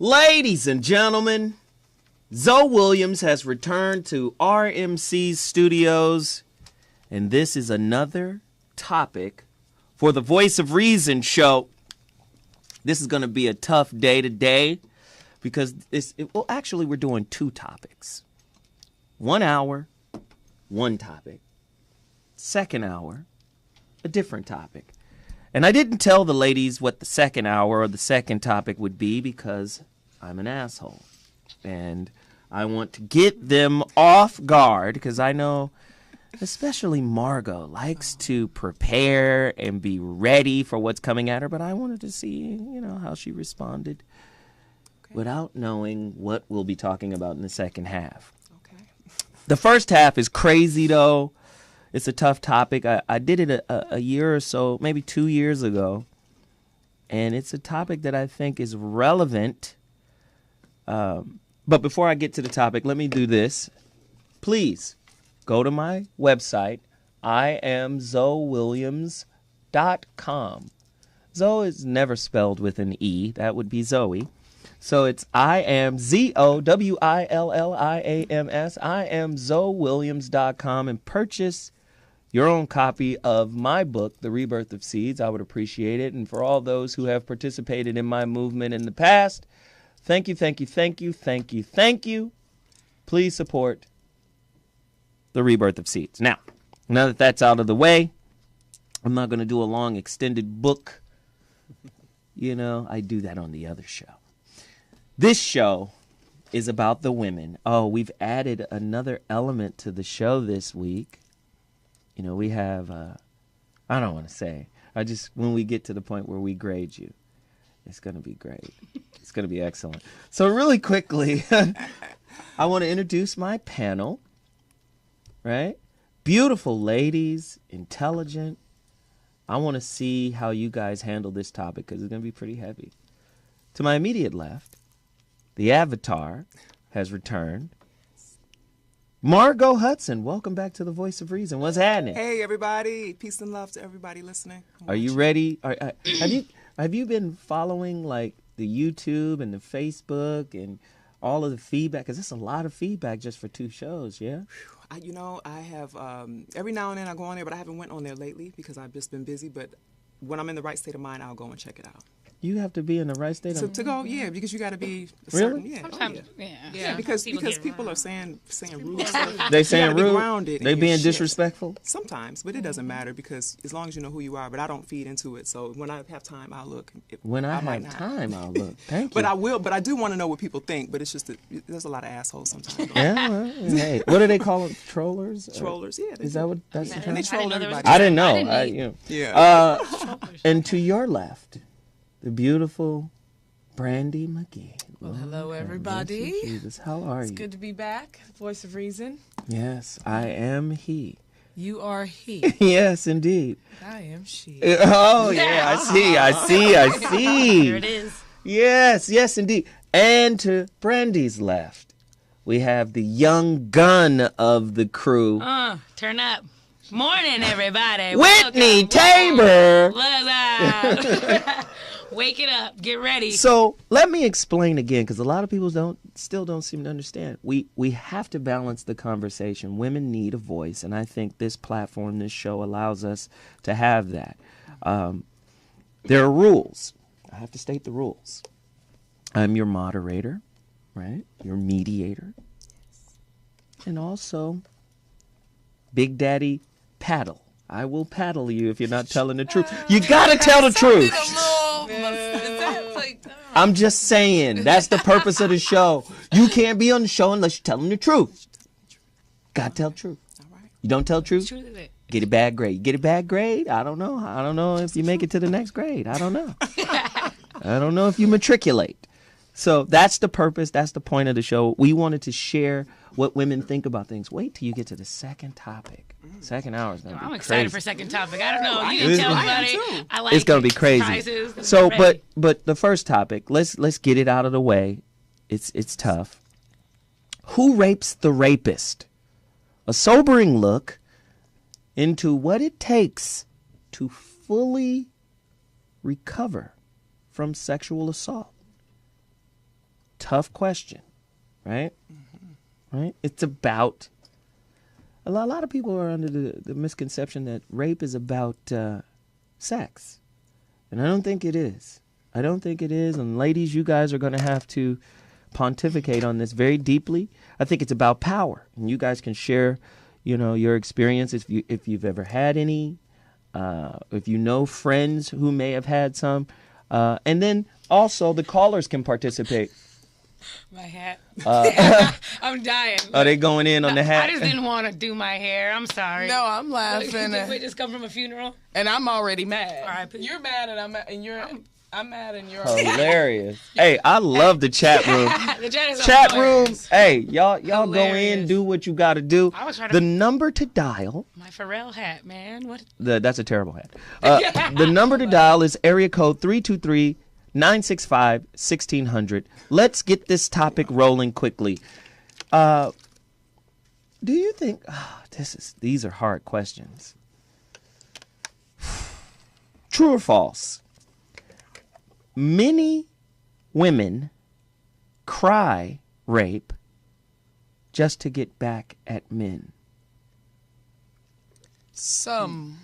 Ladies and gentlemen, Zoe Williams has returned to RMC's studios, and this is another topic for the Voice of Reason show. This is going to be a tough day today because actually we're doing two topics. 1 hour, one topic. Second hour, a different topic. And I didn't tell the ladies what the second hour or the second topic would be because I'm an asshole. And I want to get them off guard because I know especially Margot likes to prepare and be ready for what's coming at her. But I wanted to see, how she responded without knowing what we'll be talking about in the second half. Okay. The first half is crazy, though. It's a tough topic. I did it a year or so, maybe 2 years ago. And it's a topic that I think is relevant. But before I get to the topic, let me do this. Please go to my website, iamzoewilliams.com. Zoe is never spelled with an E. That would be Zoe. So it's IamZoWilliams, iamzoewilliams.com, and purchase your own copy of my book, The Rebirth of Seeds. I would appreciate it. And for all those who have participated in my movement in the past, thank you, thank you, thank you, thank you, thank you. Please support The Rebirth of Seeds. Now that that's out of the way, I'm not going to do a long extended book. I do that on the other show. This show is about the women. Oh, we've added another element to the show this week. We have, I don't want to say, when we get to the point where we grade you, it's going to be great. It's going to be excellent. So really quickly, I want to introduce my panel, right? Beautiful ladies, intelligent. I want to see how you guys handle this topic because it's going to be pretty heavy. To my immediate left, the Avatar has returned. Margot Hudson, welcome back to the Voice of Reason. What's happening? Hey, everybody. Peace and love to everybody listening. Are you ready? Have you been following like the YouTube and the Facebook and all of the feedback? Because it's a lot of feedback just for 2 shows, yeah? I have, every now and then I go on there, but I haven't went on there lately because I've just been busy. But when I'm in the right state of mind, I'll go and check it out. You have to be in the right state of mind? To go, yeah, because you got to be certain. Really? Yeah. Sometimes, yeah, because people are saying rude stuff. They saying rude? Grounded they being disrespectful? Sometimes, but it doesn't matter because as long as you know who you are, but I don't feed into it. So when I have time, I'll look. When I have time, I'll look. Thank you. But I do want to know what people think, but it's just that there's a lot of assholes sometimes. Yeah, well, hey, what do they call them? Trollers? Trollers, yeah. Is that what that's the term? And they troll everybody. I didn't know. Yeah. And to your left, the beautiful Brandy McGee. Well, hello, everybody. Jesus, how are you? It's good to be back. Voice of Reason. Yes, I am he. You are he. Yes, indeed. I am she. Oh, yeah, I see. There it is. Yes, indeed. And to Brandy's left, we have the young gun of the crew. Turn up. Morning, everybody. Whitney Tabor. Wake it up. Get ready. So let me explain again, because a lot of people still don't seem to understand. We have to balance the conversation. Women need a voice, and I think this platform, this show, allows us to have that. There are rules. I have to state the rules. I'm your moderator, right? Your mediator. And also, Big Daddy Paddle. I will paddle you if you're not telling the truth. You gotta tell the truth. I'm just saying, that's the purpose of the show. You can't be on the show unless you're telling the truth. Gotta tell the truth. You don't tell the truth, get a bad grade. You get a bad grade? I don't know if you make it to the next grade. I don't know. I don't know if you matriculate. So that's the purpose. That's the point of the show. We wanted to share what women think about things. Wait till you get to the second topic. Second hour is going to be crazy. I'm excited for second topic. I don't know. You can tell everybody. I like it's going to be crazy. So, but the first topic, let's get it out of the way. It's tough. Who rapes the rapist? A sobering look into what it takes to fully recover from sexual assault. tough question, right? Right? It's about a lot of people are under the misconception that rape is about sex. And I don't think it is. I don't think it is. And ladies, you guys are going to have to pontificate on this very deeply. I think it's about power. And you guys can share, your experience if you've ever had any, if you know friends who may have had some. And then also the callers can participate. My hat. I'm dying. Are they going in on the hat? I just didn't want to do my hair. I'm sorry. No, I'm laughing. Did we just come from a funeral? And I'm already mad. All right, you're mad and I'm mad and I'm mad and you're hilarious. Hey, I love the chat room. The chat room. Hey, y'all go in, do what you got to do. The number to dial. My Pharrell hat, man. What? That's a terrible hat. The number to dial is area code 323-965-1600. Let's get this topic rolling quickly. Do you think these are hard questions? True or false? Many women cry rape just to get back at men. Some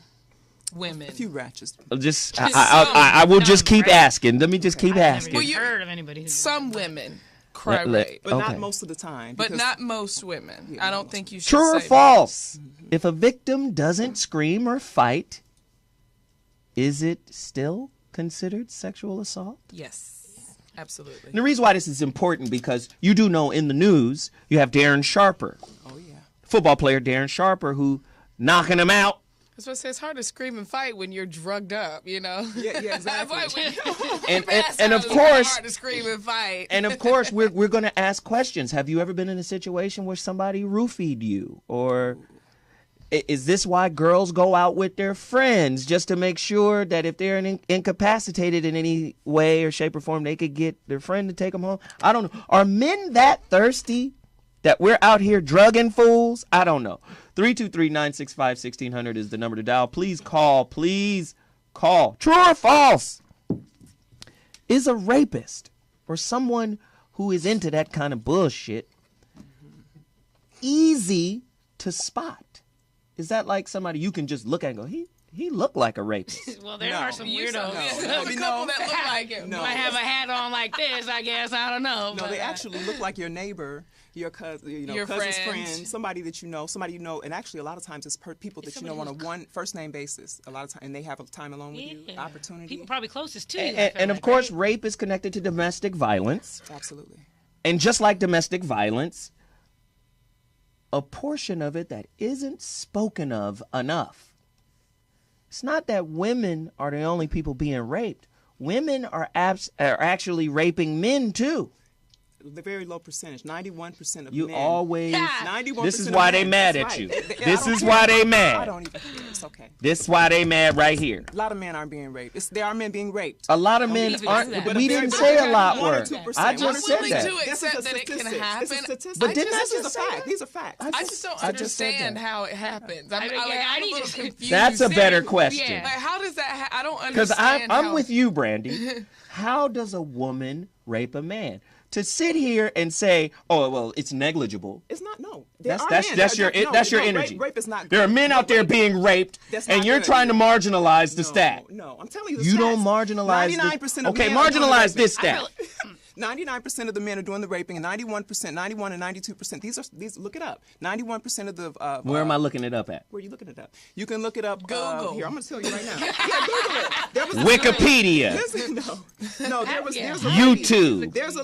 women. A few ratchets. I will just keep asking. Let me just keep asking. I've never heard of anybody who's some women cry rape. But not most of the time. But not most women. I don't think you should True or say false? If a victim doesn't scream or fight, is it still considered sexual assault? Yes, absolutely. And the reason why this is important because you do know in the news you have Darren Sharper. Oh yeah. Football player Darren Sharper who knocking him out. That's what I say. It's hard to scream and fight when you're drugged up, Yeah, exactly. and of course, hard to scream and fight. And of course, we're going to ask questions. Have you ever been in a situation where somebody roofied you, or is this why girls go out with their friends just to make sure that if they're incapacitated in any way or shape or form, they could get their friend to take them home? I don't know. Are men that thirsty that we're out here drugging fools? I don't know. 323-965-1600 is the number to dial. Please call. Please call. True or false? Is a rapist or someone who is into that kind of bullshit easy to spot? Is that like somebody you can just look at and go, he looked like a rapist? Well, there are some weirdos. There's a couple that look like him. Might have a hat on like this, I guess. I don't know. No, they actually look like your neighbor, your cousin, your cousin's friend, somebody you know, and actually a lot of times it's people that you know on a first name basis. A lot of times, and they have a time alone with you, opportunity. People probably closest to you. And of course, rape is connected to domestic violence. Absolutely. And just like domestic violence, a portion of it that isn't spoken of enough. It's not that women are the only people being raped. Women are actually raping men too. The very low percentage, 91% of you men. Always. 91%. This is why they mad at you. This is why they mad. I don't even care. It's okay. This is why they mad right here. A lot of men aren't being raped. There are men being raped. A lot of men aren't. We didn't say a lot were. I just said that. To accept that it can happen. But didn't I just say that? These are facts. I just don't understand how it happens. I'm a little confused. That's a better question. Like, how does that? I don't understand. Because I'm with you, Brandy. How does a woman rape a man? To sit here and say, "Oh, well, it's negligible." It's not. No, that's your energy. Rape is not. There are men out there being raped, and you're trying to marginalize the stat. No, I'm telling you, you don't marginalize. 99% of men marginalize this stat. 99% of the men are doing the raping, and 91% and 92%. These. Look it up. 91% of the. Where am I looking it up at? Where are you looking it up? You can look it up. Google. Here, I'm going to tell you right now. Yeah, Google it. Wikipedia. No, there was YouTube. There's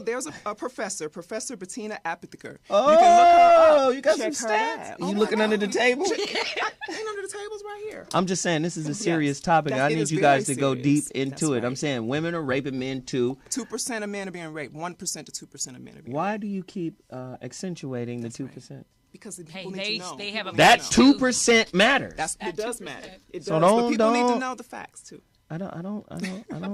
a professor, Professor Bettina Aptheker. Oh, you got some stats. You looking under the table? Ain't under the tables right here. I'm just saying this is a serious topic. I need you guys to go deep into it. I'm saying women are raping men too. 2% of men are being raped. 1% to 2% of men are being raped. Why do you keep accentuating the 2%? Right. Because people need to know. They have a that 2% matters. It does matter. It does. So but people need to know the facts too. I don't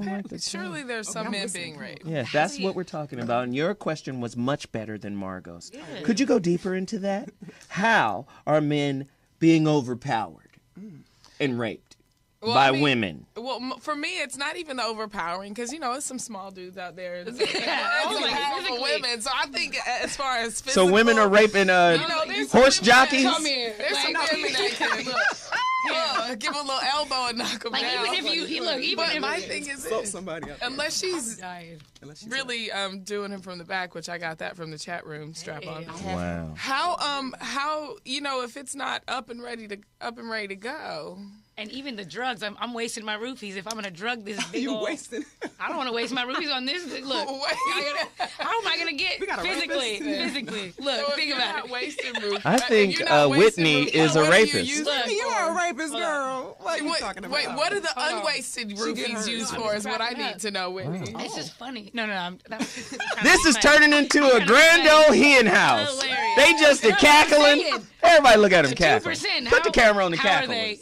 like this. Surely there's some men being raped. Yeah, that's what we're talking about. And your question was much better than Margot's. Could you go deeper into that? How are men being overpowered and raped? by women? Well, for me, it's not even the overpowering because, there's some small dudes out there. And powerful women. So I think as far as physical. So women are raping horse jockeys? Come here. There's some women that can give a little elbow and knock them down. Even if you, but my thing is this, somebody up unless she's really doing him from the back, which I got that from the chat room strap on. Wow. How if it's not up and ready to go. And even the drugs, I'm wasting my roofies if I'm gonna drug this big You old. wasting? I don't want to waste my roofies on this. Look, how am I gonna get physically? Look, So think about not it. wasting roofies. I think You're not Whitney wasting is a roofies. What are you rapist. using You for? are a rapist, girl. What are you Wait, talking about? wait, what are the unwasted roofies used for is what I need to know, Whitney. It's just funny. No. This is turning into a grand old hen house. Hilarious. They just are cackling. saying. Everybody look at them cackling. 2%. Put the camera on the how are cackling. they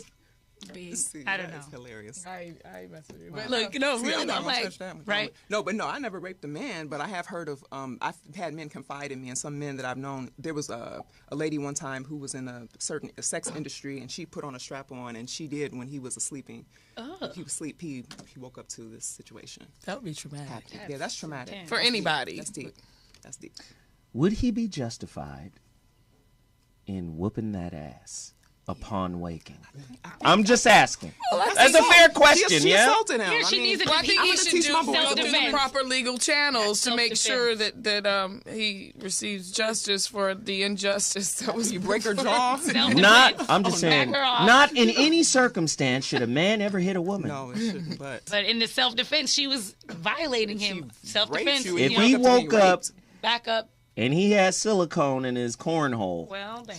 be? See, I don't that is know. hilarious. I mess with you. But Look, See, really, I'm not I'm gonna like, touch that one. right? No, I never raped a man, but I have heard of. I've had men confide in me, and some men that I've known. There was a lady one time who was in a certain sex industry, and she put on a strap on, and she did when he was sleeping. Oh. He was asleep. He woke up to this situation. that would be traumatic Yeah, that's traumatic. intense. for anybody. That's deep. That's deep. Would he be justified in whooping that ass upon waking? I'm just asking. That's a fair question, She yeah? assaulted him. Yeah, she needs to Well, I think I'm he gonna should teach my boys go through the self-defense. proper legal channels to make sure Self-defense. that he receives justice for the injustice that was. You break her jaw. I'm just saying, Back her off. not in any circumstance should a man ever hit a woman. No, it shouldn't. But But in the self-defense, she was violating him. Self-defense. you If and he woke up to woke being up raped. Back up. and he has silicone in his cornhole, Well, damn.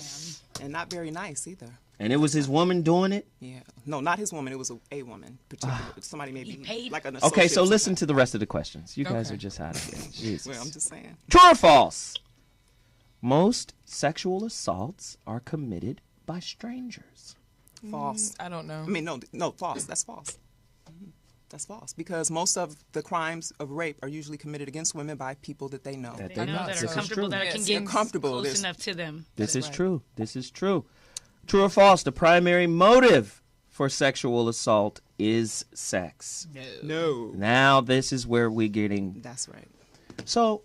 And not very nice either. and it was his woman doing it. Yeah. No, not his woman. It was a woman. Particular. Somebody maybe paid? like an Okay, so associate listen or to the rest of the questions. You guys Okay. are just out of here. Jesus. something. Well, I'm just saying. True or false? Most sexual assaults are committed by strangers. False. I don't know. I mean, no, false. That's false. That's false because most of the crimes of rape are usually committed against women by people that they know. That They know that This are is comfortable, true. that Yes, can they're get comfortable. close There's- enough to them. This is right. true. This is true. True or false? The primary motive for sexual assault is sex. No. Now this is where we're getting. That's right. So,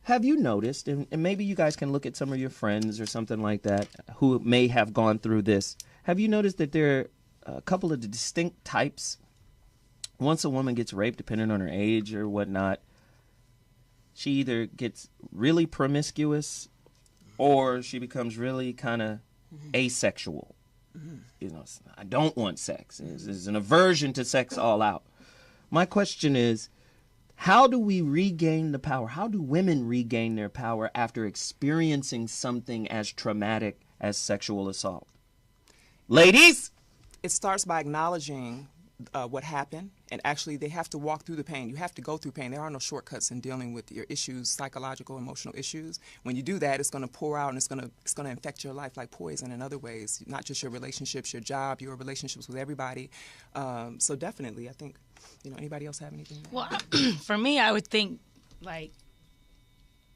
have you noticed, and maybe you guys can look at some of your friends or something like that who may have gone through this. Have you noticed that there are a couple of distinct types? Once a woman gets raped, depending on her age or whatnot, she either gets really promiscuous or she becomes really kind of asexual. You know, I don't want sex. There's an aversion to sex all out. My question is, how do we regain the power? How do women regain their power after experiencing something as traumatic as sexual assault? Ladies? It starts by acknowledging what happened, and actually they have to walk through the pain. You have to go through pain. There are no shortcuts in dealing with your issues, psychological, emotional issues. When you do that, it's going to pour out and it's going to infect your life like poison in other ways, not just your relationships, your job, your relationships with everybody. So definitely, I think, anybody else have anything? Well, for me, I would think, like,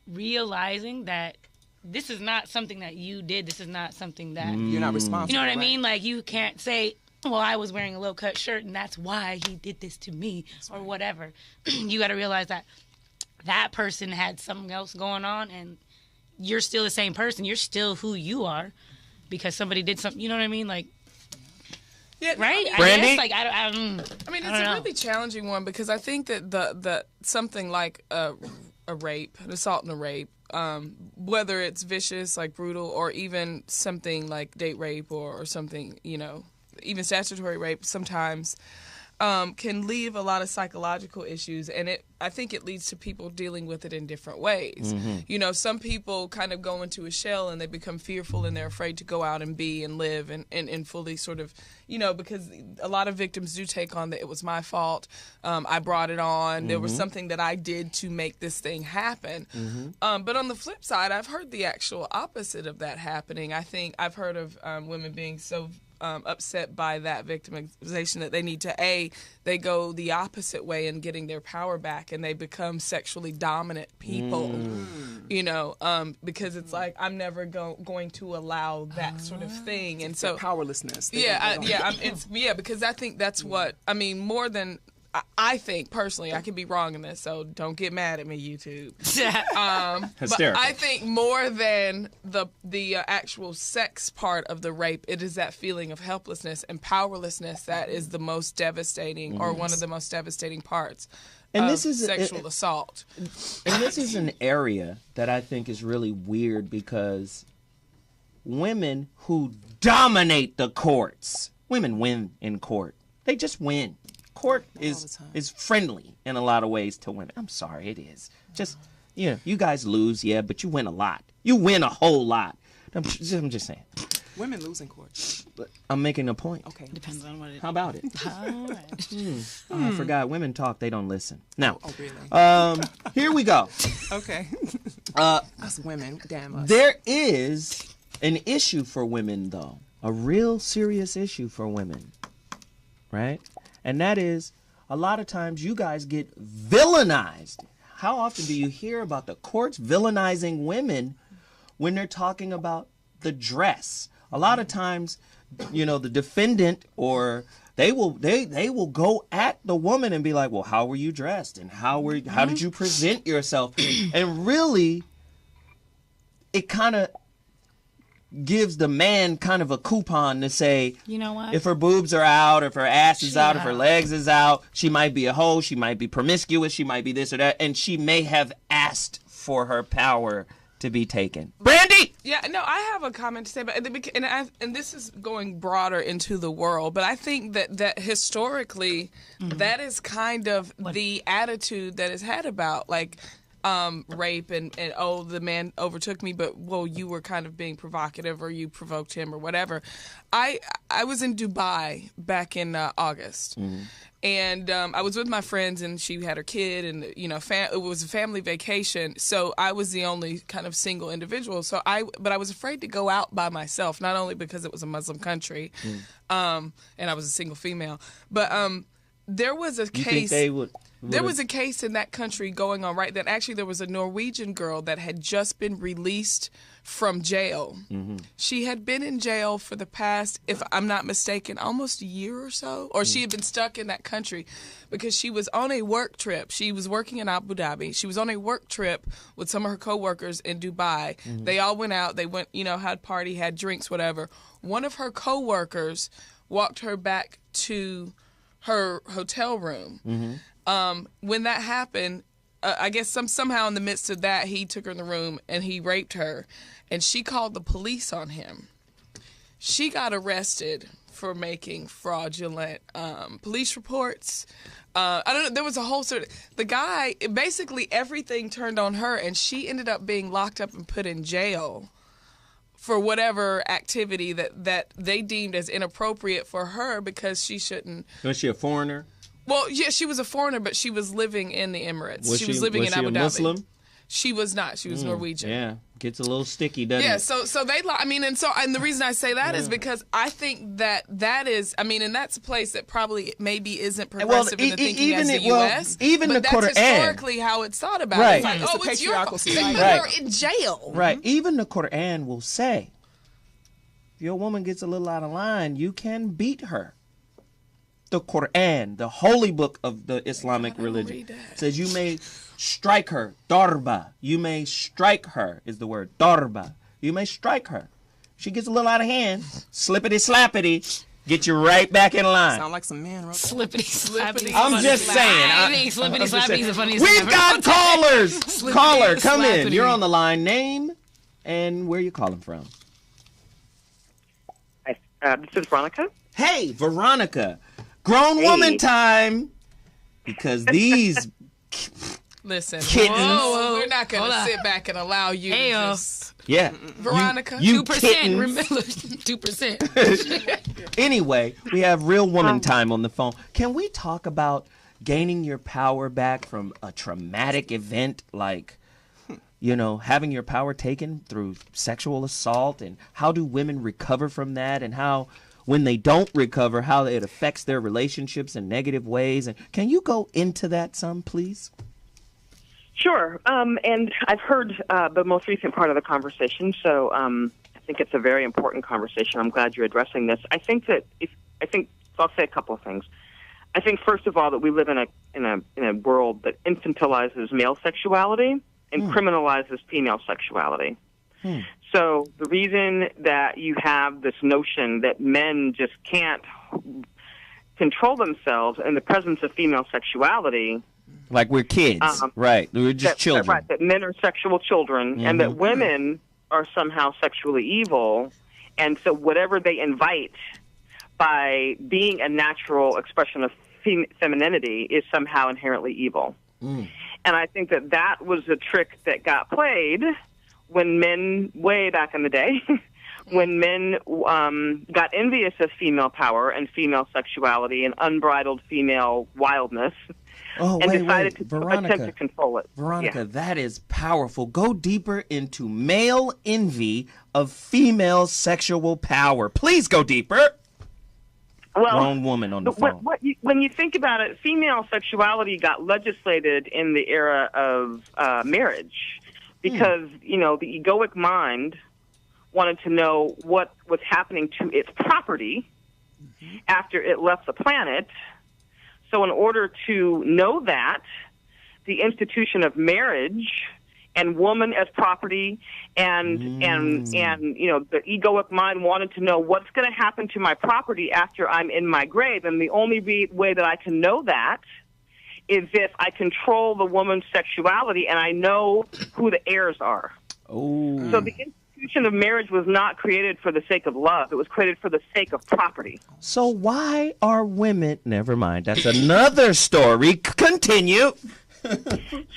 realizing that this is not something that you did. This is not something that, You're not responsible. you know what I right? mean? Like, you can't say, well, I was wearing a low-cut shirt, and that's why he did this to me, or whatever. You got to realize that that person had something else going on, and you're still the same person. You're still who you are because somebody did something. You know what I mean? Like, Yeah, right? Brandy? I guess, like, I mean, it's I don't a know. really challenging one because I think that the something like a rape, an assault and a rape, whether it's vicious, like brutal, or even something like date rape or something, even statutory rape, sometimes can leave a lot of psychological issues, and I think it leads to people dealing with it in different ways. Some people kind of go into a shell and they become fearful and they're afraid to go out and be and live and fully sort of, because a lot of victims do take on that it was my fault, I brought it on, there was something that I did to make this thing happen. But on the flip side, I've heard the actual opposite of that happening. I think I've heard of women being so upset by that victimization that they need to they go the opposite way in getting their power back and they become sexually dominant people. you know, because it's like I'm never going to allow that sort of thing, and so powerlessness. Because I think that's what I mean more than. I think personally, I could be wrong in this, so don't get mad at me, YouTube. But I think more than the actual sex part of the rape, it is that feeling of helplessness and powerlessness that is the most devastating, or one of the most devastating parts. And of this is sexual assault. And this is an area that I think is really weird because women who dominate the courts, women win in court. They just win. Court is friendly in a lot of ways to women. I'm sorry, it is. Just, you guys lose, yeah, but you win a lot. You win a whole lot. I'm just saying. Women lose in court. I'm making a point. Okay. Depends on what it is. How about it? All right. I forgot. Women talk, they don't listen. Now, really? Here we go. Okay. Us women, damn us. There is an issue for women, though. A real serious issue for women. Right? And that is, a lot of times you guys get villainized. How often do you hear about the courts villainizing women when they're talking about the dress? A lot of times, the defendant or they will go at the woman and be like, well, how were you dressed? And how did you present yourself? And really, it kind of gives the man kind of a coupon to say, you know what? If her boobs are out, if her ass is out, if her legs is out, she might be a hoe, she might be promiscuous, she might be this or that, and she may have asked for her power to be taken. Brandy! Yeah, no, I have a comment to say, and this is going broader into the world, but I think that historically, that is kind of the attitude that is had about, like, rape and the man overtook me, but you were kind of being provocative or you provoked him or whatever. I was in Dubai back in August. And I was with my friends, and she had her kid, and it was a family vacation. So I was the only kind of single individual. But I was afraid to go out by myself, not only because it was a Muslim country, and I was a single female, but there was a case. There was a case in that country going on right then. Actually, there was a Norwegian girl that had just been released from jail. She had been in jail for the past, if I'm not mistaken, almost a year or so. Or she had been stuck in that country because she was on a work trip. She was working in Abu Dhabi. She was on a work trip with some of her coworkers in Dubai. They all went out. They went, had party, had drinks, whatever. One of her coworkers walked her back to her hotel room. When that happened, I guess somehow in the midst of that, he took her in the room and he raped her, and she called the police on him. She got arrested for making fraudulent police reports. I don't know. There was a whole the guy, basically everything turned on her, and she ended up being locked up and put in jail for whatever activity that they deemed as inappropriate for her because she shouldn't. Was she a foreigner? Well, yeah, she was a foreigner, but she was living in the Emirates. She was living in Abu Dhabi. Was she a Muslim? She was not. She was Norwegian. Yeah, gets a little sticky, doesn't it? Yeah, so they, and the reason I say that is because I think that is, and that's a place that probably maybe isn't progressive in the thinking as the U.S. Even but the that's Quran. Historically how it's thought about. Right. It's like, It's a it's your patriarchal fault. society. You're in jail. Right. Even the Quran will say, if your woman gets a little out of line, you can beat her. The Quran, the holy book of the Islamic religion, says you may strike her. Darba. You may strike her is the word. Darba. You may strike her. She gets a little out of hand. Slippity slappity. Get you right back in line. Sound like some men, right? Slippity slappity. I'm just saying. I think slippity slappity is the funniest thing We've got callers. Caller, come in. slappity. You're on the line. Name and where you calling from? This is Veronica. Hey, Veronica. Grown woman time. Because these Listen, kittens. we're not going to sit back and allow you to just... Yeah. Veronica. You 2%. kittens. Remember, 2%. Anyway, we have real woman time on the phone. Can we talk about gaining your power back from a traumatic event like, having your power taken through sexual assault, and how do women recover from that, and how, when they don't recover, how it affects their relationships in negative ways? And can you go into that some, please? Sure. And I've heard the most recent part of the conversation, so I think it's a very important conversation. I'm glad you're addressing this. I think that I'll say a couple of things. I think first of all that we live in a world that infantilizes male sexuality and criminalizes female sexuality. So the reason that you have this notion that men just can't control themselves in the presence of female sexuality, like we're kids, right? We're just children. Right, that men are sexual children, and that women are somehow sexually evil, and so whatever they invite by being a natural expression of femininity is somehow inherently evil. And I think that was a trick that got played when men, way back in the day, when men got envious of female power and female sexuality and unbridled female wildness, decided to attempt to control it. Veronica, that is powerful. Go deeper into male envy of female sexual power. Please go deeper. Well, grown woman on the phone. When you think about it, female sexuality got legislated in the era of marriage because, the egoic mind wanted to know what was happening to its property after it left the planet. So in order to know that, the institution of marriage and woman as property and the egoic mind wanted to know what's going to happen to my property after I'm in my grave. And the only way that I can know that is if I control the woman's sexuality and I know who the heirs are. So the institution of marriage was not created for the sake of love. It was created for the sake of property. So why are women... Never mind. That's another story. Continue.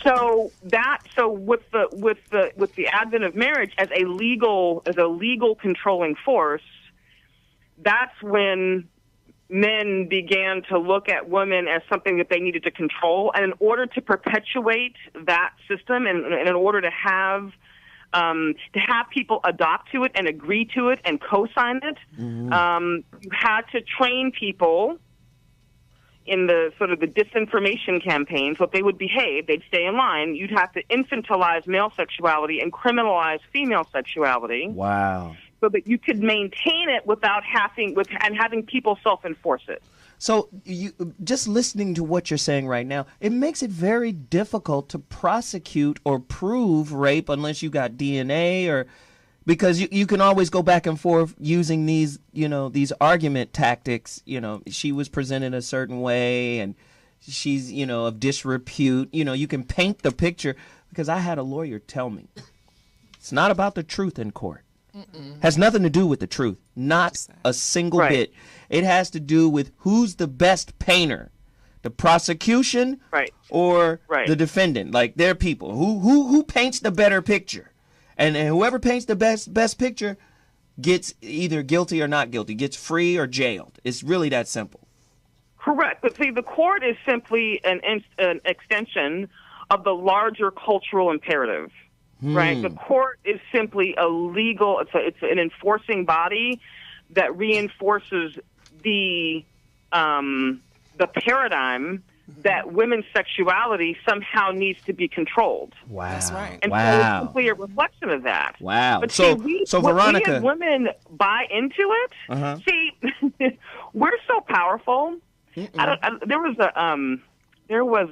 So with the advent of marriage as a legal controlling force, that's when men began to look at women as something that they needed to control, and in order to perpetuate that system, and in order to have people adopt to it and agree to it and co-sign it, you had to train people in the sort of the disinformation campaigns, what they would behave, they'd stay in line. You'd have to infantilize male sexuality and criminalize female sexuality. Wow. So that you could maintain it without having people self-enforce it. So you just listening to what you're saying right now, it makes it very difficult to prosecute or prove rape unless you got DNA or... Because you can always go back and forth using these argument tactics. She was presented a certain way and she's, of disrepute. You can paint the picture, because I had a lawyer tell me it's not about the truth in court. Has nothing to do with the truth. Not a single bit. It has to do with who's the best painter, the prosecution or the defendant. Like, they're people who paints the better picture. And whoever paints the best picture gets either guilty or not guilty, gets free or jailed. It's really that simple. Correct. But see, the court is simply an extension of the larger cultural imperative, right? The court is simply a legal, it's an enforcing body that reinforces the paradigm that women's sexuality somehow needs to be Wow. That's right. And so it's simply a reflection of that. Wow. But so we Veronica, as women buy into it. See, we're so powerful. There was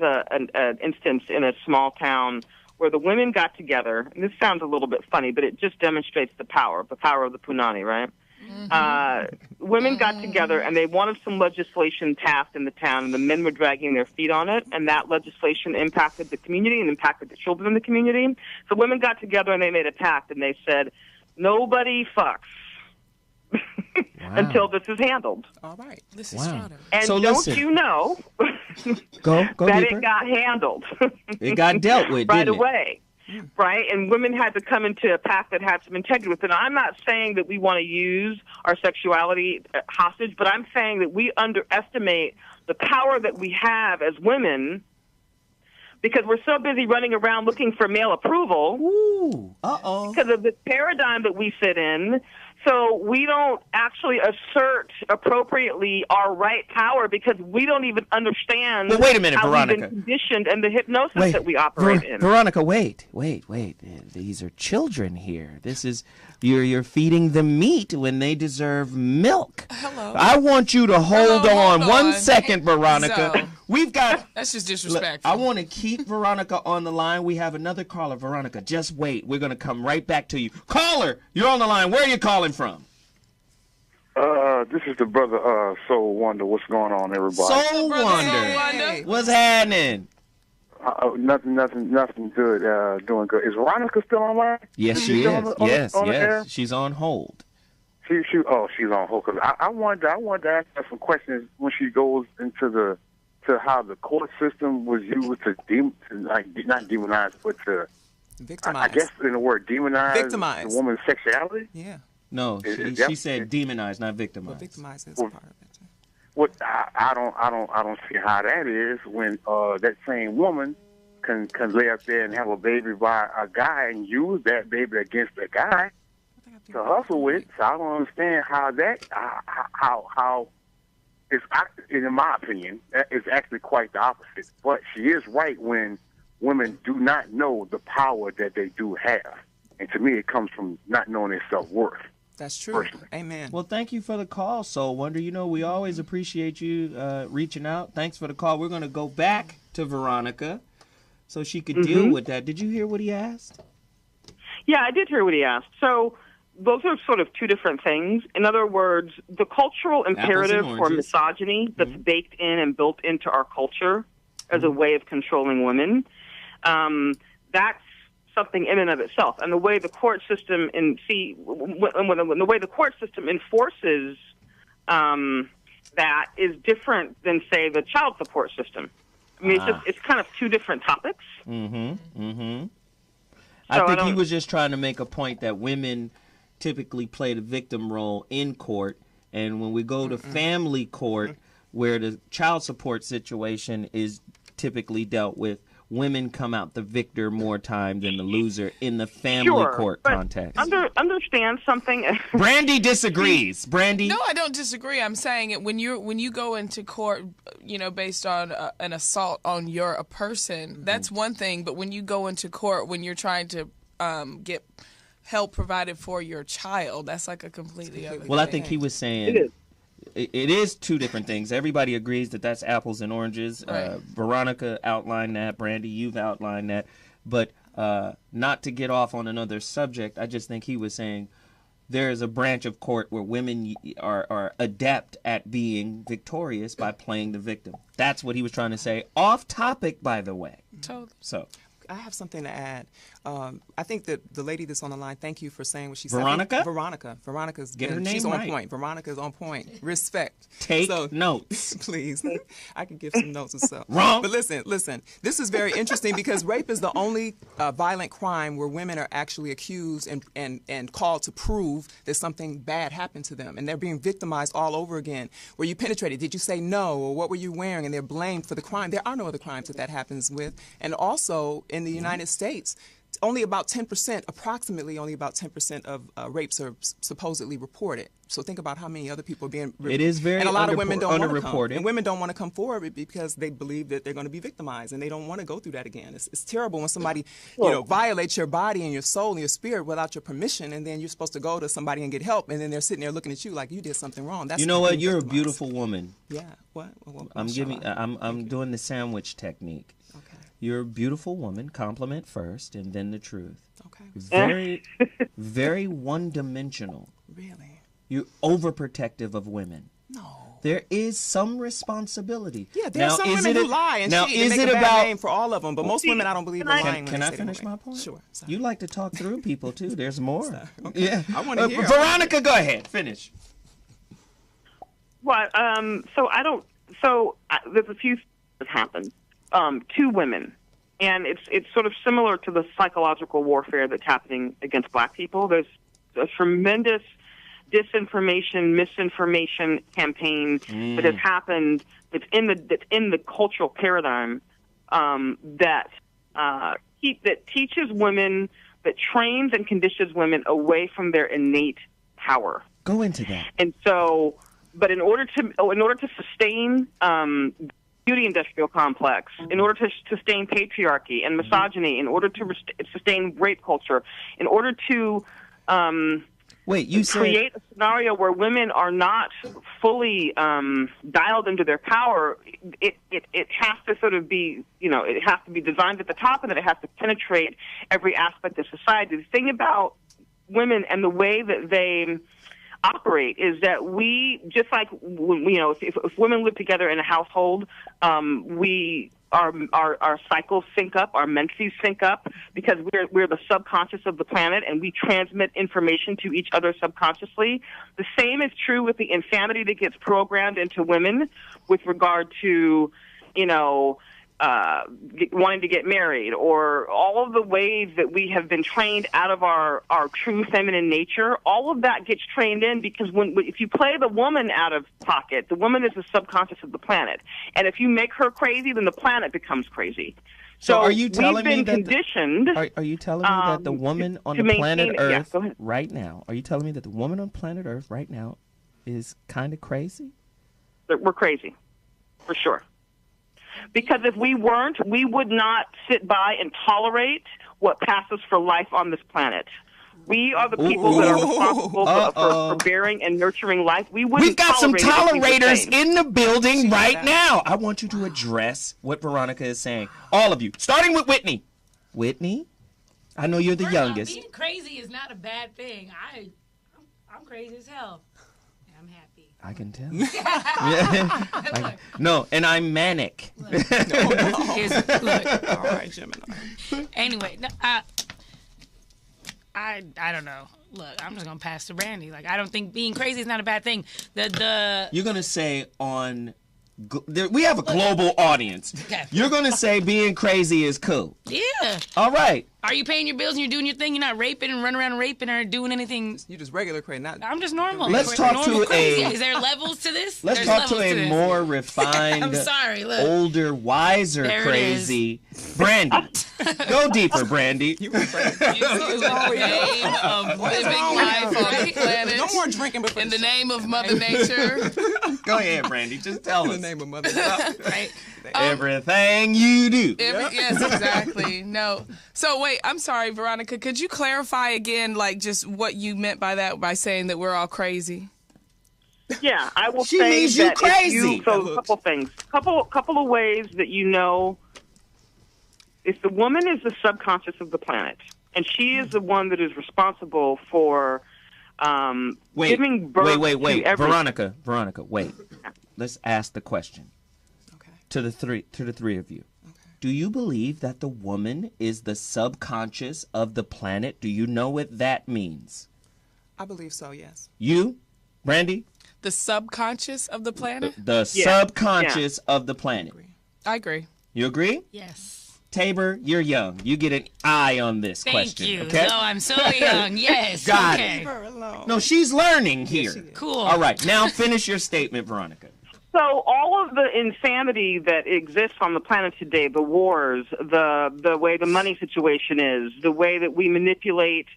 an instance in a small town where the women got together, and this sounds a little bit funny, but it just demonstrates the power of the Punani, right? Women got together and they wanted some legislation passed in the town, and the men were dragging their feet on it, and that legislation impacted the community and impacted the children in the community. So women got together and they made a pact, and they said, nobody fucks until this is handled. All right. This is Shonda. And so don't listen. you know go that deeper. it got handled. It got dealt with, right didn't away. Right? And women had to come into a pact that had some integrity with it. And I'm not saying that we want to use our sexuality hostage, but I'm saying that we underestimate the power that we have as women because we're so busy running around looking for male approval. Ooh, uh-oh. Because of the paradigm that we fit in. So we don't actually assert appropriately our right power because we don't even understand Well, wait a minute, how Veronica. we've been conditioned and the hypnosis that we operate in. Veronica, wait. These are children here. This is you're feeding them meat when they deserve milk. Hello. I want you to hold Hello, on hold 1 on. second, Veronica. So- We've got. That's just Look, disrespectful. I want to keep Veronica on the line. We have another caller. Veronica, just wait. We're going to come right back to you. Caller, you're on the line. Where are you calling from? This is the brother Soul Wonder. What's going on, everybody? Soul Brother Wonder. Soul Wonder. Hey. What's happening? Nothing good. Doing good. Is Veronica still online? Yes, Is she still is. on Yes, the air? yes. She's on hold. She's on hold. 'Cause I wanted to ask her some questions when she goes into how the court system was used to not demonize, but to Victimized. I guess in the word demonize Victimize. the woman's sexuality. Yeah. No, Is she that- said demonized, not But victimized. victimize is part of it. What I don't see how that is when that same woman can lay up there and have a baby by a guy and use that baby against the guy to hustle with. So I don't understand how that how it's, in my opinion, is actually quite the opposite. But she is right when women do not know the power that they do have, and to me, it comes from not knowing their self-worth. That's true. Personally. Amen. Well, thank you for the call, Soul Wonder. You know, we always appreciate you reaching out. Thanks for the call. We're going to go back to Veronica so she could deal with that. Did you hear what he asked? Yeah, I did hear what he asked. So those are sort of two different things. In other words, the cultural imperative for oranges. misogyny that's baked in and built into our culture as a way of controlling women, that's something in and of itself. And the way the court system when the way the court system enforces that is different than, say, the child support system. I mean, it's kind of two different topics. I So I think he don't- was just trying to make a point that women typically play the victim role in court, and when we go to family court, where the child support situation is typically dealt with, women come out the victor more time than the loser in the family court but context. Understand something. Brandy disagrees. Brandy, No, I don't disagree. I'm saying it when you go into court, based on an assault on a person. That's one thing. But when you go into court, when you're trying to get help provided for your child, that's like a completely other. well, I thing. think he was saying It is. it is two different things. Everybody agrees that that's apples and oranges. Right. Veronica outlined that. Brandy, you've outlined that. But not to get off on another subject, I just think he was saying there is a branch of court where women are adept at being victorious by playing the victim. That's what he was trying to say. Off topic, by the way. Totally. So, I have something to add. I think that the lady that's on the line, thank you for saying what she said. Veronica? Veronica's Get her she's name on right. point. Veronica's on point. Respect. take So- notes. Please. I can give some notes and stuff. Wrong. But listen. This is very interesting because rape is the only violent crime where women are actually accused and called to prove that something bad happened to them. And they're being victimized all over again. Were you penetrated? Did you say no? Or what were you wearing? And they're blamed for the crime. There are no other crimes that happens with. And also in the United States, only about 10%, approximately only about 10% of rapes are supposedly reported. So think about how many other people are being It is very and a lot of women don't want to come. underreported. And women don't want to come forward because they believe that they're going to be victimized and they don't want to go through that again. It's terrible when somebody violates your body and your soul and your spirit without your permission, and then you're supposed to go to somebody and get help, and then they're sitting there looking at you like you did something wrong. That's You know what? being You're a victimized. beautiful woman. Yeah. What? I'm doing the sandwich technique. Okay. You're a beautiful woman. Compliment first, and then the truth. Okay. Very, very one-dimensional. Really? You're overprotective of women. No. There is some responsibility. Yeah, there are some is women it who lie and now, cheat is and make it a bad about? name for all of them, but most women I don't believe are lying. Can when I they say finish that my way. point? Sure. Sorry. You like to talk through people too. There's more. Okay. Yeah, I wanna hear. Veronica, go ahead. Finish. What? There's a few things that happened to women, and it's sort of similar to the psychological warfare that's happening against Black people. There's a tremendous disinformation, misinformation campaign that has happened. That's in the cultural paradigm that teaches women, that trains and conditions women away from their innate power. Go into that. And so, but in order to sustain beauty industrial complex, in order to sustain patriarchy and misogyny, in order to sustain rape culture, in order to create a scenario where women are not fully dialed into their power, it has to sort of be, it has to be designed at the top, and then it has to penetrate every aspect of society. The thing about women and the way that they operate is that we, just like, if women live together in a household, our cycles sync up, our menses sync up, because we're the subconscious of the planet, and we transmit information to each other subconsciously. The same is true with the insanity that gets programmed into women with regard to, wanting to get married, or all of the ways that we have been trained out of our true feminine nature. All of that gets trained in, because if you play the woman out of pocket, the woman is the subconscious of the planet. And if you make her crazy, then the planet becomes crazy. So are you telling me that conditioned? Are you telling me that the woman on the planet Earth right now? Are you telling me that the woman on planet Earth right now is kind of crazy? We're crazy, for sure. Because if we weren't, we would not sit by and tolerate what passes for life on this planet. We are the people that are responsible for bearing and nurturing life. We've got some tolerators in the building right now. I want you to address what Veronica is saying. All of you, starting with Whitney. Whitney, I know you're the youngest. Being crazy is not a bad thing. I'm crazy as hell. I'm happy. I can tell. No, and I'm manic. Look. All right, Gemini. Anyway, I don't know. Look, I'm just gonna pass to Brandy. Like, I don't think being crazy is not a bad thing. You're gonna say we have a global audience. Okay. You're gonna say being crazy is cool. Yeah. All right. Are you paying your bills and you're doing your thing? You're not raping and running around raping or doing anything. You just regular crazy. I'm just normal. Let's talk to crazy. Is there levels to this? Let's talk to a more refined, I'm sorry, look. older, wiser crazy. Brandy. Go deeper, Brandy. In the name of living life on the planet. No more drinking before in the name of Mother Nature. Go ahead, Brandy. Just tell us. In the name of Mother Nature. Right. Everything you do. Yes, exactly. No. So wait, I'm sorry, Veronica. Could you clarify again, like, just what you meant by that, by saying that we're all crazy? Yeah, I will She say means you that crazy. So a couple things. Couple of ways that if the woman is the subconscious of the planet, and she is the one that is responsible for giving birth to every... Veronica, wait. Let's ask the question. To the three of you. Okay. Do you believe that the woman is the subconscious of the planet? Do you know what that means? I believe so, yes. You, Brandy? The subconscious of the planet? The subconscious of the planet. I agree. You agree? Yes. Tabor, you're young. You get an eye on this question. Thank you. Okay? No, I'm so young. Yes. Got okay. it. No, she's learning here. Cool. All right. Now finish your statement, Veronica. So all of the insanity that exists on the planet today, the wars, the way the money situation is, the way that we manipulate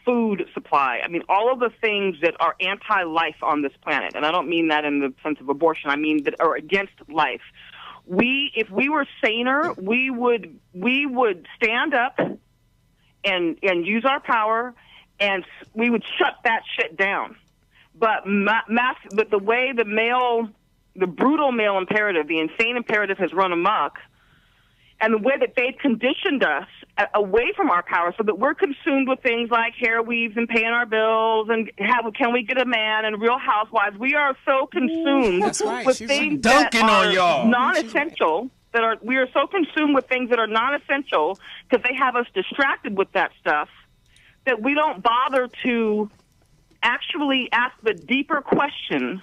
food supply, I mean, all of the things that are anti-life on this planet, and I don't mean that in the sense of abortion, I mean that are against life. If we were saner, we would stand up and use our power, and we would shut that shit down. But the way the brutal male imperative, the insane imperative has run amok, and the way that they've conditioned us away from our power so that we're consumed with things like hair weaves and paying our bills and can we get a man and Real Housewives. We are so consumed with things that are non-essential. We are so consumed with things that are non-essential because they have us distracted with that stuff that we don't bother to actually ask the deeper question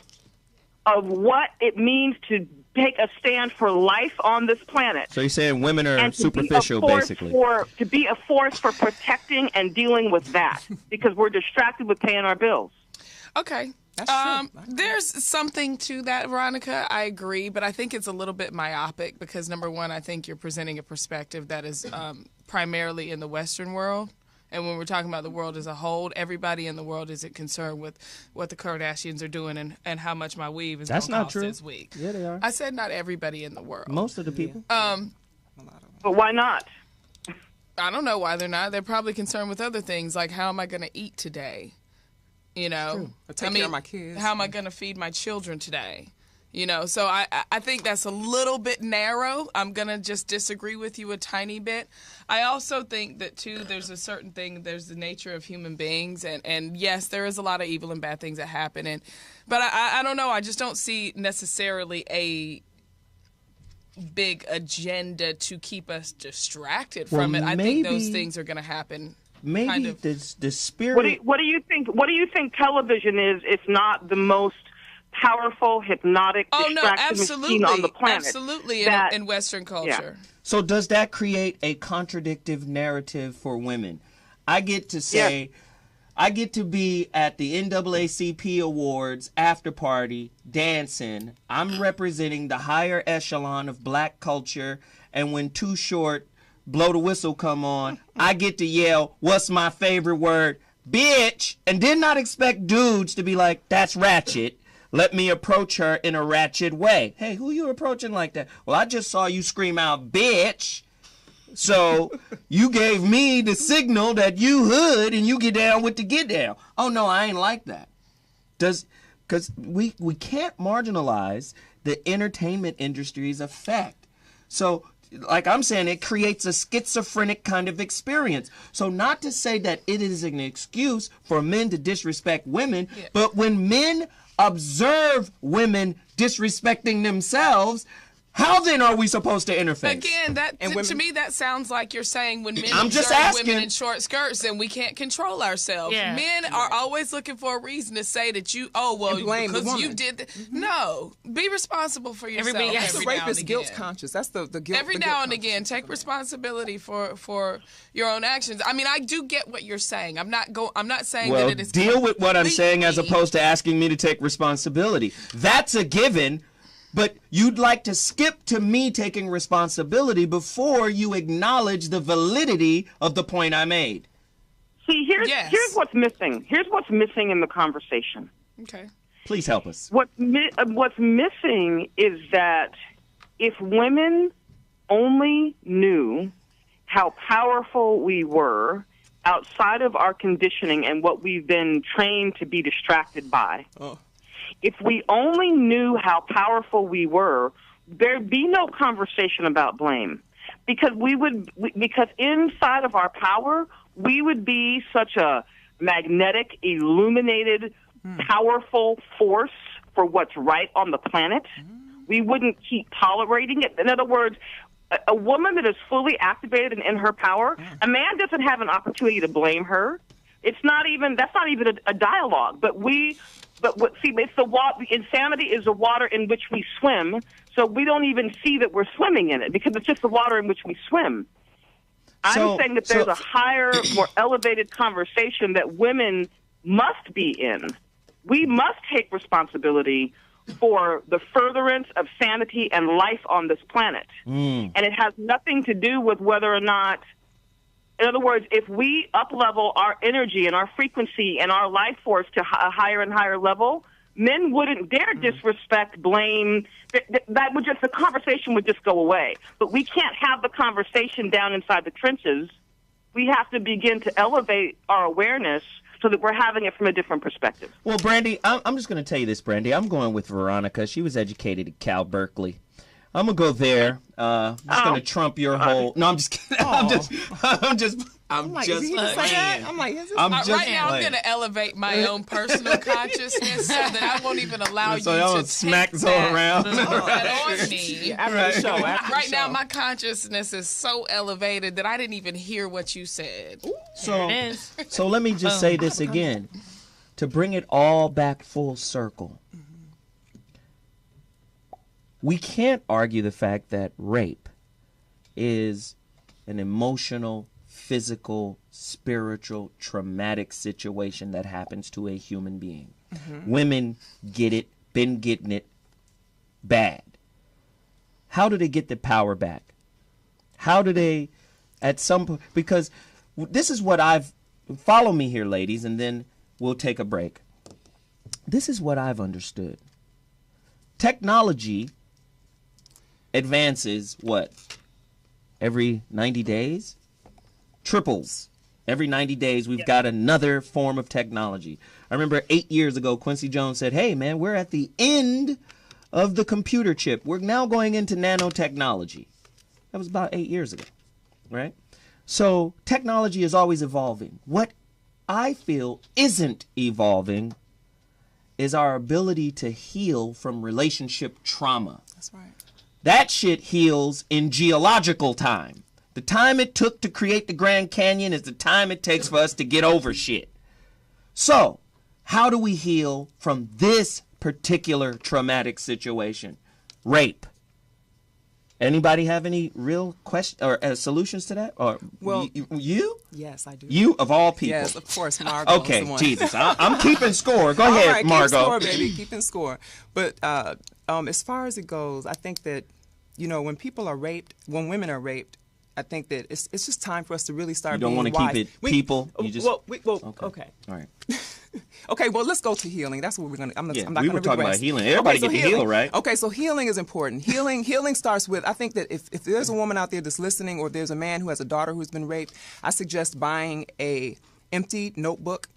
of what it means to take a stand for life on this planet. So you're saying women are superficial, basically. To be a force for protecting and dealing with that, because we're distracted with paying our bills. Okay. That's true. There's something to that, Veronica. I agree, but I think it's a little bit myopic because, number one, I think you're presenting a perspective that is primarily in the Western world. And when we're talking about the world as a whole, everybody in the world isn't concerned with what the Kardashians are doing and how much my weave is going to cost this week. Yeah, they are. I said not everybody in the world. Most of the people. But why not? I don't know why they're not. They're probably concerned with other things, like how am I going to eat today? You know, Or take care of my kids. How am I going to feed my children today? You know, so I think that's a little bit narrow. I'm going to just disagree with you a tiny bit. I also think that, too, there's a certain thing, there's the nature of human beings. And yes, there is a lot of evil and bad things that happen. But I don't know. I just don't see necessarily a big agenda to keep us distracted from it. I think those things are going to happen. Maybe kind of. the spirit. What do you think? What do you think television is? If not the most powerful, hypnotic, distracting machine on the planet. Absolutely, in Western culture. Yeah. So does that create a contradictive narrative for women? I get to say, I get to be at the NAACP Awards after party dancing. I'm representing the higher echelon of black culture, and when Too Short, Blow the Whistle come on, I get to yell, "What's my favorite word? Bitch!" And did not expect dudes to be like, "That's ratchet. Let me approach her in a ratchet way." Hey, who you approaching like that? Well, I just saw you scream out, "Bitch." So you gave me the signal that you hood and you get down with the get down. Oh, no, I ain't like that. Because we can't marginalize the entertainment industry's effect. So, like I'm saying, it creates a schizophrenic kind of experience. So not to say that it is an excuse for men to disrespect women, but when men observe women disrespecting themselves, how then are we supposed to interface? Again, to me that sounds like you're saying when men I'm just observe asking. women in short skirts, then we can't control ourselves. Yeah. Men are always looking for a reason to say that you blame the because you woman. did No, be responsible for yourself. Everybody- That's every the now and rapist guilt again. conscious. That's the guilt. Every the now guilt and again, conscious. take responsibility for your own actions. I mean, I do get what you're saying. I'm not saying Well, that it is deal with what I'm saying as completely- opposed to asking me to take responsibility. That's a given, but you'd like to skip to me taking responsibility before you acknowledge the validity of the point I made. See, here's what's missing. Here's what's missing in the conversation. Okay. Please help us. What's missing is that if women only knew how powerful we were outside of our conditioning and what we've been trained to be distracted by, if we only knew how powerful we were, there'd be no conversation about blame. Because because inside of our power, we would be such a magnetic, illuminated, powerful force for what's right on the planet. We wouldn't keep tolerating it. In other words, a woman that is fully activated and in her power, a man doesn't have an opportunity to blame her. That's not even a dialogue. It's the water. Insanity is the water in which we swim. So we don't even see that we're swimming in it because it's just the water in which we swim. I'm saying that there's a higher, more elevated conversation that women must be in. We must take responsibility for the furtherance of sanity and life on this planet. And it has nothing to do with whether or not, in other words, if we up-level our energy and our frequency and our life force to a higher and higher level, men wouldn't dare disrespect, blame. The conversation would just go away. But we can't have the conversation down inside the trenches. We have to begin to elevate our awareness so that we're having it from a different perspective. Well, Brandy, I'm just going to tell you this, Brandy. I'm going with Veronica. She was educated at Cal Berkeley. I'm going to go there. I'm just going to trump your whole... No, I'm just kidding. I'm just Is he gonna say that? I'm like, is this? Right now, I'm going to elevate my own personal consciousness so that I won't even allow you So to y'all take smack Zoe that around. on me. After the show. After Right the now, show. my consciousness is so elevated that I didn't even hear what you said. So, It is. so let me just say this again. To bring it all back full circle. We can't argue the fact that rape is an emotional, physical, spiritual, traumatic situation that happens to a human being. Women get it, been getting it bad. How do they get the power back? How do they, at some point, because this is what I've follow me here, ladies, and then we'll take a break. This is what I've understood. Technology advances what? Every 90 days? Triples. Every 90 days, we've got another form of technology. I remember 8 years ago, Quincy Jones said, hey, man, we're at the end of the computer chip. We're now going into nanotechnology. That was about 8 years ago, right? So technology is always evolving. What I feel isn't evolving is our ability to heal from relationship trauma. That's right. That shit heals in geological time. The time it took to create the Grand Canyon is the time it takes for us to get over shit. So, how do we heal from this particular traumatic situation? Rape. Anybody have any real question or solutions to that? Or Well, you? Yes, I do. You of all people. Yes, of course, Margot. Okay, is the one. Jesus, I'm keeping score. Go All ahead, right, Margot. keep score, baby. Keeping score. But as far as it goes, I think that, when people are raped, when women are raped, I think that it's just time for us to really start You don't being want to wise. keep it people. You just Okay. All right. Okay, well, let's go to healing. That's what we're going to. I'm not we going were to talking about healing. Everybody get to heal, right? Okay, so healing is important. Healing starts with, I think that if there's a woman out there that's listening, or there's a man who has a daughter who's been raped, I suggest buying a empty notebook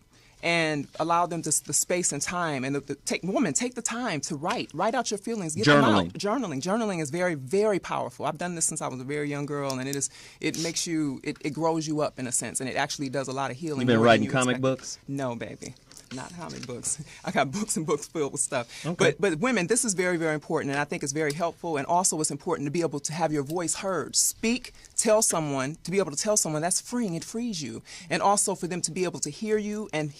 and allow them the space and time, and take the time to write out your feelings. Get them out. Journaling is very, very powerful. I've done this since I was a very young girl, and it makes you, it grows you up in a sense, and it actually does a lot of healing. You've been writing comic books? No, baby. Not comic books. I got books and books filled with stuff. Okay. But women, this is very, very important, and I think it's very helpful. And also, it's important to be able to have your voice heard. Speak, tell someone, to be able to tell someone, that's freeing. It frees you. And also for them to be able to hear you and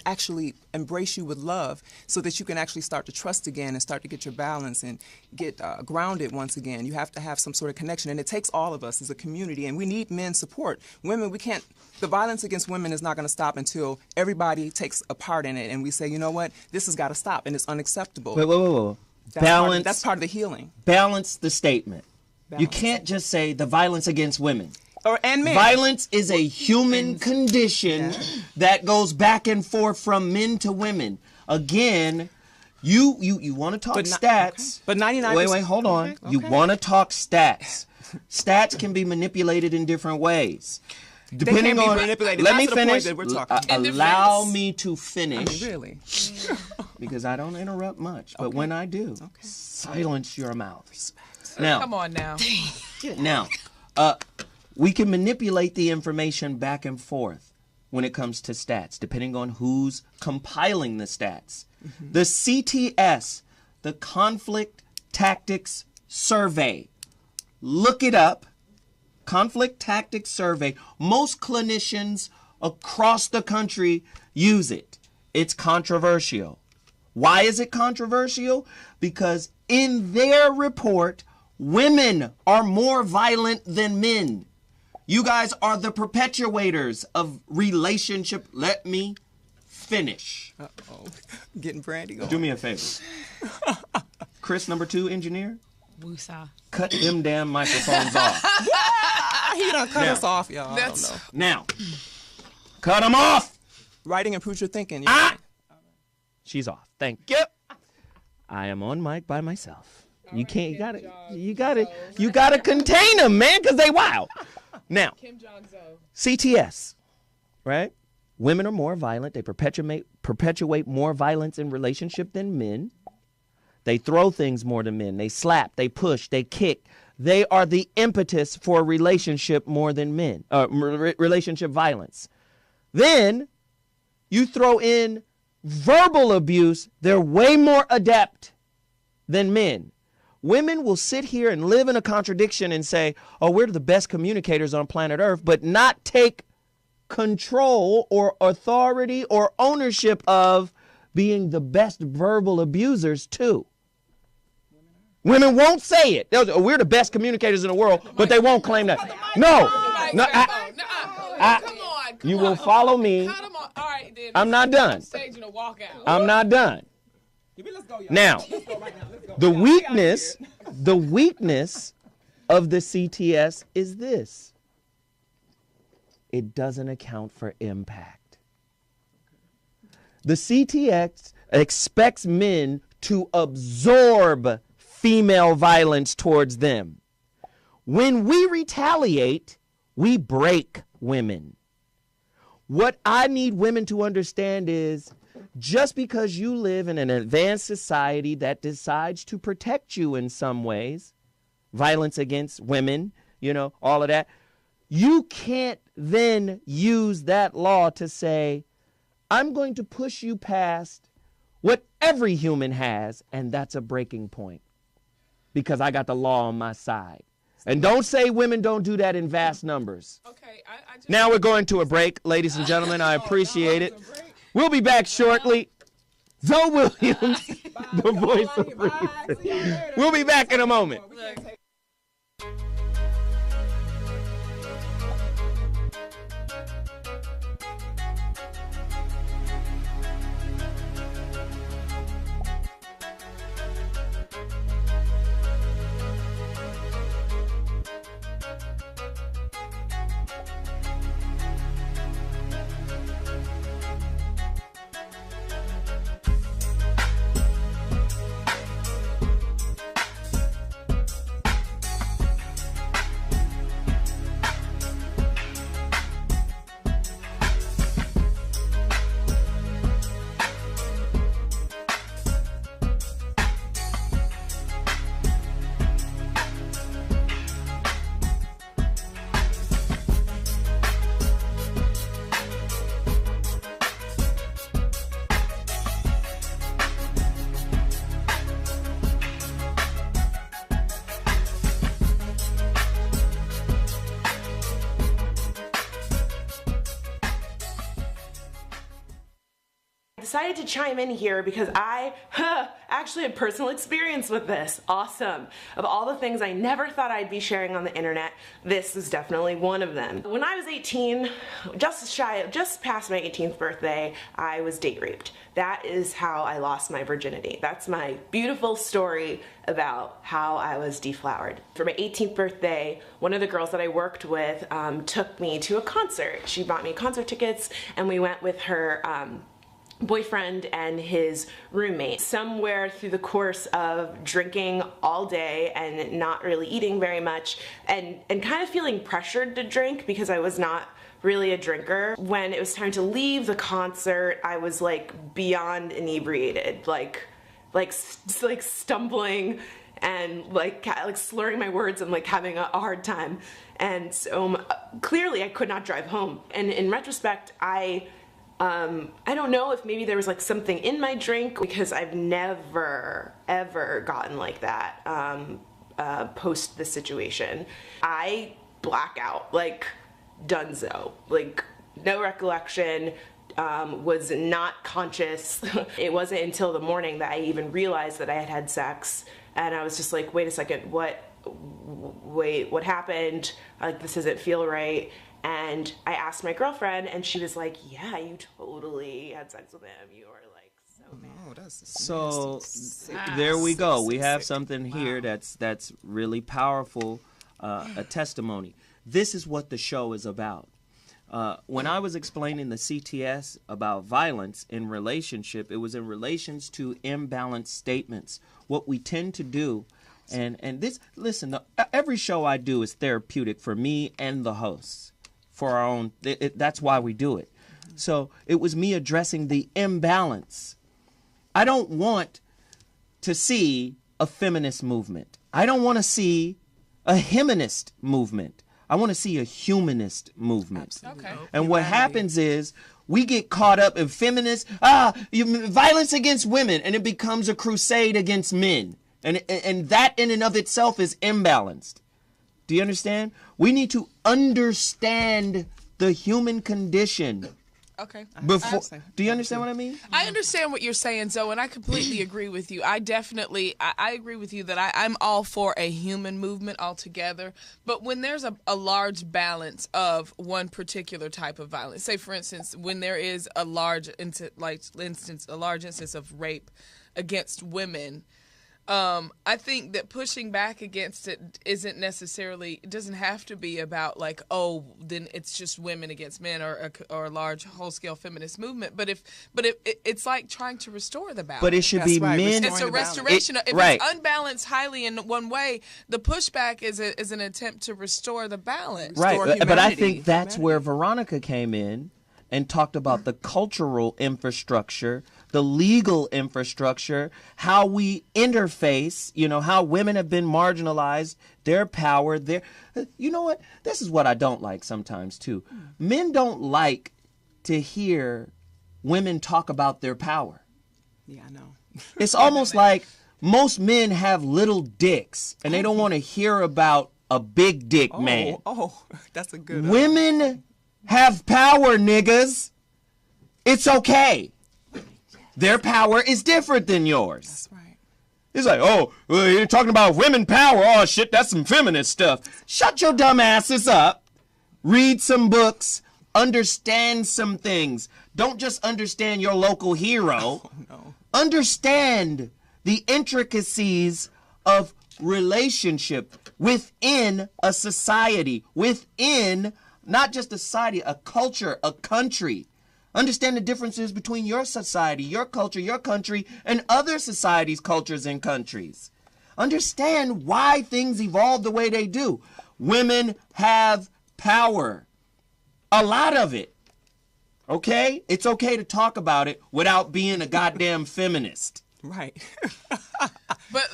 actually embrace you with love, so that you can actually start to trust again and start to get your balance and get grounded once again. You have to have some sort of connection, and it takes all of us as a community, and we need men's support. Women, we can't. The violence against women is not going to stop until everybody takes a part in it, and we say, you know what, this has got to stop, and it's unacceptable. Whoa. That's part of the healing. Balance the statement. You can't just say the violence against women. And men. Violence is a human condition that goes back and forth from men to women. Again, you want to talk stats. Okay. But 99%. Wait, hold on. Okay. You want to talk stats. Stats can be manipulated in different ways. Depending on, let me finish. Allow me to finish. Really? Because I don't interrupt much, but when I do, silence your mouth. Respect. Now, Come on now. Now, we can manipulate the information back and forth when it comes to stats, depending on who's compiling the stats. Mm-hmm. The CTS, the Conflict Tactics Survey. Look it up. Conflict Tactics Survey. Most clinicians across the country use it. It's controversial. Why is it controversial? Because in their report, women are more violent than men. You guys are the perpetuators of relationship. Let me finish. Uh-oh. Getting Brandy going. Do me a favor. Chris, number 2 engineer. Woosah. Cut them damn microphones off. He done cut us off, y'all. I don't know. Now, cut them off. Writing improves your thinking. She's off. Thank you. I am on mic by myself. You can't. You gotta contain them, man, because they wild. Now, CTS, right? Women are more violent. They perpetuate more violence in relationship than men. They throw things more than men. They slap, they push, they kick. They are the impetus for relationship more than men. Relationship violence. Then you throw in verbal abuse. They're way more adept than men. Women will sit here and live in a contradiction and say, oh, we're the best communicators on planet Earth, but not take control or authority or ownership of being the best verbal abusers too. Women won't say it. We're the best communicators in the world, but they won't claim that. No. Come on. You will follow me. All right, then. I'm not done. I'm not done. Now, the weakness of the CTS is this. it doesn't account for impact. The CTX expects men to absorb female violence towards them. When we retaliate, we break women. What I need women to understand is just because you live in an advanced society that decides to protect you in some ways, violence against women, all of that, you can't then use that law to say, I'm going to push you past what every human has, and that's a breaking point because I got the law on my side. And don't say women don't do that in vast numbers. Okay, I just... Now we're going to a break, ladies and gentlemen. I appreciate it. We'll be back shortly. Zoe Williams, the voice of reason. We'll be back in a moment. Decided to chime in here because I actually had personal experience with this. Awesome. Of all the things I never thought I'd be sharing on the internet, this is definitely one of them. When I was 18, just past my 18th birthday, I was date raped. That is how I lost my virginity. That's my beautiful story about how I was deflowered. For my 18th birthday, one of the girls that I worked with took me to a concert. She bought me concert tickets and we went with her boyfriend and his roommate. Somewhere through the course of drinking all day and not really eating very much and kind of feeling pressured to drink because I was not really a drinker. When it was time to leave the concert, I was like beyond inebriated, like stumbling and like slurring my words and like having a hard time. And so clearly I could not drive home. And in retrospect, I don't know if maybe there was like something in my drink because I've never ever gotten like that post the situation. I black out, like dunzo, like no recollection, was not conscious. It wasn't until the morning that I even realized that I had had sex, and I was just like, wait a second, what happened? Like, this doesn't feel right. And I asked my girlfriend, and she was like, yeah, you totally had sex with him. You were like so mad. Oh, that's So sick. there we go. We have Sick. something here Wow. that's really powerful, a testimony. This is what the show is about. When I was explaining the CTS about violence in relationship, it was in relations to imbalanced statements. What we tend to do, and this, listen, every show I do is therapeutic for me and the hosts. For our own, that's why we do it. So it was me addressing the imbalance. I don't want to see a feminist movement. I don't want to see a humanist movement. I want to see a humanist movement. Okay. And what happens is we get caught up in feminist, violence against women, and it becomes a crusade against men. And that in and of itself is imbalanced. Do you understand? We need to understand the human condition. Okay. Before, do you understand what I mean? I understand what you're saying, Zoe, and I completely agree with you. I agree with you that I'm all for a human movement altogether. But when there's a large balance of one particular type of violence, say for instance, when there is a large instance of rape against women, I think that pushing back against it isn't necessarily, it doesn't have to be about like, oh, then it's just women against men or a large whole-scale feminist movement. But it's like trying to restore the balance. But it should That's be right, men. It's a restoration. If right. it's unbalanced highly in one way, the pushback is an attempt to restore the balance. Right, Restore but I humanity. think that's where Veronica came in and talked about the cultural infrastructure, the legal infrastructure, how we interface, how women have been marginalized, their power, you know what? This is what I don't like sometimes too. Men don't like to hear women talk about their power. Yeah, I know. It's almost like most men have little dicks and they don't want to hear about a big dick man. Oh, that's a good Women have power, niggas. It's okay. Their power is different than yours. That's right. It's like, oh, well, you're talking about women power. Oh, shit, that's some feminist stuff. Shut your dumb asses up. Read some books. Understand some things. Don't just understand your local hero. Oh, no. Understand the intricacies of relationship within a society, within not just a society, a culture, a country. Understand the differences between your society, your culture, your country, and other societies, cultures, and countries. Understand why things evolve the way they do. Women have power. A lot of it. Okay? It's okay to talk about it without being a goddamn feminist. Right.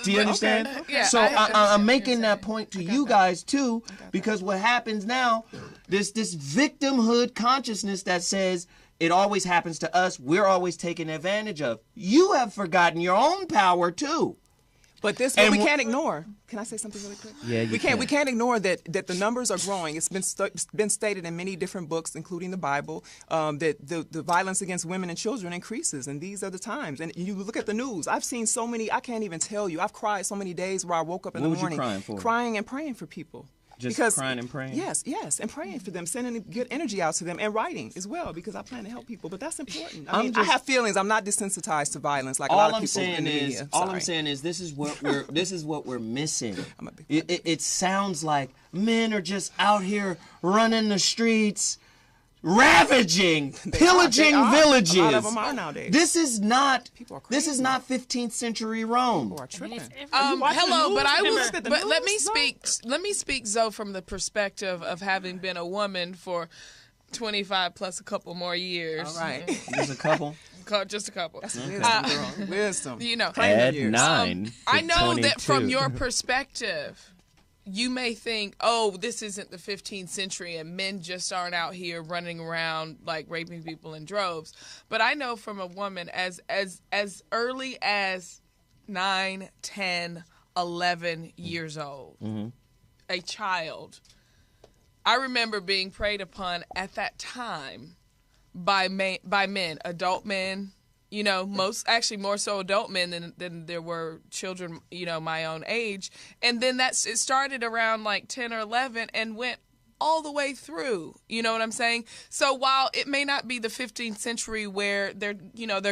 Do you understand? Okay. Yeah, so I understand I'm what making you're that point to you guys too, because what happens now, this victimhood consciousness that says it always happens to us, we're always taken advantage of. You have forgotten your own power too. But this And we can't ignore. Can I say something really quick? Yeah, you we can't. can. We can't ignore that the numbers are growing. It's been stated in many different books, including the Bible, that the violence against women and children increases, and these are the times. And you look at the news. I've seen so many. I can't even tell you. I've cried so many days where I woke up in What the was you morning crying for? crying and praying for people. Just crying and praying? Yes, and praying for them, sending good energy out to them, and writing as well, because I plan to help people. But that's important. I have feelings. I'm not desensitized to violence like a lot of people in the media. All I'm saying is this is what we're missing. I'm a big It sounds like men are just out here running the streets, ravaging, pillaging They are. villages. A lot of them are nowadays. This is not People are 15th century Rome. People are tripping. Hello, but I was. Remember the But let news, me Zoe? speak. Let me speak, Zoe, from the perspective of having been a woman for 25 plus a couple more years. All right. There's a couple. Just a couple. That's wisdom, girl. Wisdom. You know. Add years. 9. I to know that from 22. your perspective, you may think, oh, this isn't the 15th century and men just aren't out here running around like raping people in droves. But I know from a woman as early as 9, 10, 11 years old, a child, I remember being preyed upon at that time by men, adult men, more so adult men than there were children, my own age. And then it started around like 10 or 11 and went all the way through. You know what I'm saying? So while it may not be the 15th century where they're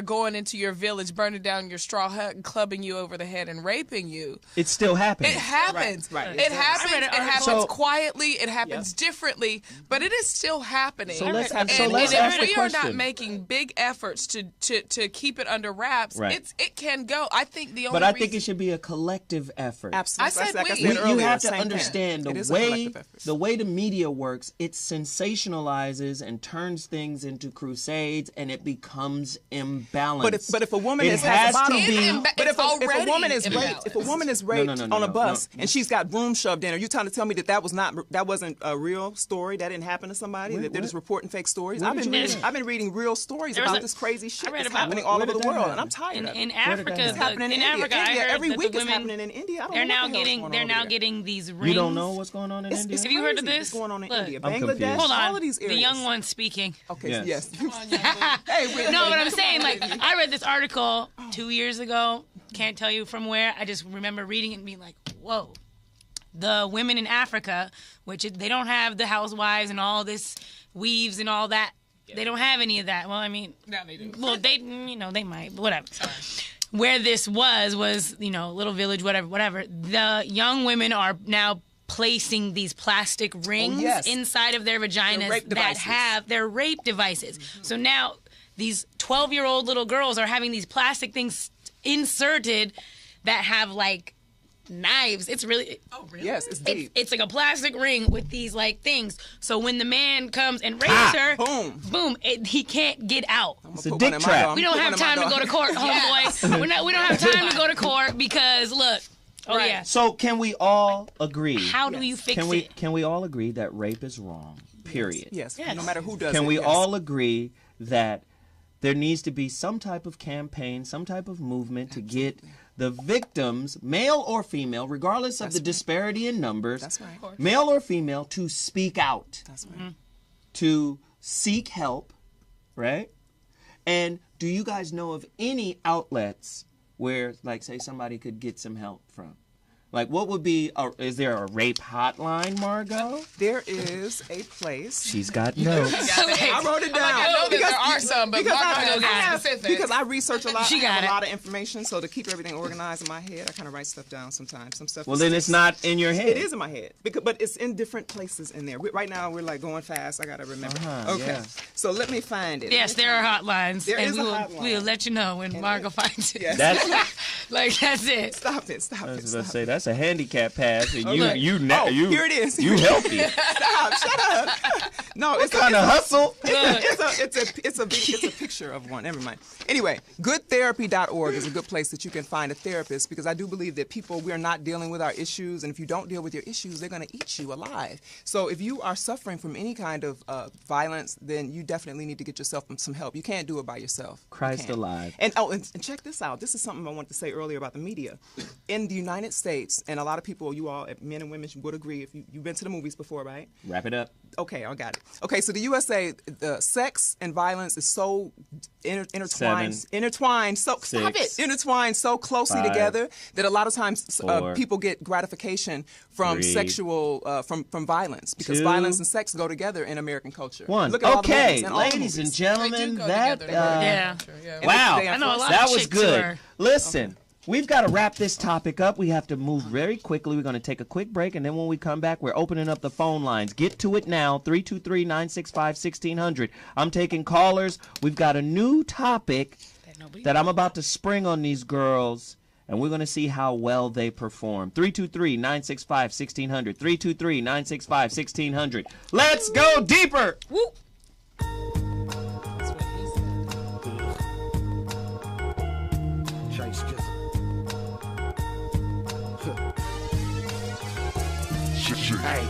going into your village, burning down your straw hut and clubbing you over the head and raping you. It's still happening. It happens. Right. It happens. It happens So- quietly. It happens differently, but it is still happening. So let's and ask if the we are not question. making big efforts to keep it under wraps, Right. it can go. I think the only But I reason think it should be a collective effort. Absolutely. I said Like we. said You earlier, have to same thing. understand It is a collective effort. the way the media works. It sensationalizes and turns things into crusades, and it becomes imbalanced. But if a woman It has has a to bottom, be- but if a already woman is raped, imbalanced. if a woman is raped No, on a bus no. and she's got broom shoved in her, you trying to tell me that wasn't a real story? That didn't happen to somebody? That they're just reporting fake stories? I've been reading real stories There was about a- this crazy shit I read that's about- happening all Where over did the that world, happen? and I'm tired of it. In Where did Africa, that happen? It's happening in Africa, India. I heard Every that week the it's women, happening in India. I don't they're know now what the hell's getting going they're on now over there. getting these rings. You don't know what's going on in It's- India? it's Have you heard of crazy this? what's going on in Look. India? I'm confused. Bangladesh, Hold all on, of these areas. the young one speaking. Okay, Yes. yes. Hey, No, but I'm saying, like, I read this article 2 years ago. Can't tell you from where. I just remember reading it and being like, whoa. The women in Africa, which they don't have the housewives and all this weaves and all that. They don't have any of that. Well, I mean, No, they do. well, they might, but whatever. where this was, you know, little village, whatever. The young women are now placing these plastic rings inside of their vaginas that have their rape devices. So now these 12-year-old little girls are having these plastic things inserted that have like knives. It's really Yes, it's deep. It's like a plastic ring with these like things. So when the man comes and rapes her, boom, he can't get out. It's a dick trap. We don't have time to go to court, homeboy. We don't have time to go to court because look. Oh yeah. So can we all agree? How do you fix it? Can we all agree that rape is wrong? Period. Yes. No matter who does it. Can we all agree that there needs to be some type of campaign, some type of movement to get the victims, male or female, regardless of the disparity in numbers, male or female, to speak out, to seek help, right? And do you guys know of any outlets where, like, say, somebody could get some help from? Like, what would be, is there a rape hotline, Margot? There is a place. She's got notes. I wrote it down. I know that there are some, but Margot got specific. Because I research a lot. She got a lot of information, so to keep everything organized in my head, I kind of write stuff down sometimes. Some stuff. Well, then it's not in your head. It is in my head, but it's in different places in there. Right now, we're like going fast. I got to remember. Okay. So let me find it. Yes, there are hotlines. There and is a hotline. We'll let you know when Margot finds it. Yes. That's it. Stop it. I was about to say, that's a handicap pass, and here it is. You healthy. Stop! Shut up. No, it's kind of hustle. It's a picture of one. Never mind. Anyway, goodtherapy.org is a good place that you can find a therapist, because I do believe that we are not dealing with our issues, and if you don't deal with your issues, they're going to eat you alive. So if you are suffering from any kind of violence, then you definitely need to get yourself some help. You can't do it by yourself. Christ alive. And check this out. This is something I wanted to say earlier about the media. In the United States, and a lot of people, you all, men and women, would agree, if you've been to the movies before, right? Wrap it up. Okay, I got it. Okay, so the USA, the sex and violence is so intertwined. Intertwined so closely together that a lot of times people get gratification from sexual, from violence, because violence and sex go together in American culture. Look at okay, all ladies and gentlemen, that wow, I know a lot that of was chicks good. who are- Listen. We've got to wrap this topic up. We have to move very quickly. We're going to take a quick break, and then when we come back, we're opening up the phone lines. Get to it now, 323-965-1600. I'm taking callers. We've got a new topic that I'm about to spring on these girls, and we're going to see how well they perform. 323-965-1600. 323-965-1600. Let's go deeper. Woo. Hey,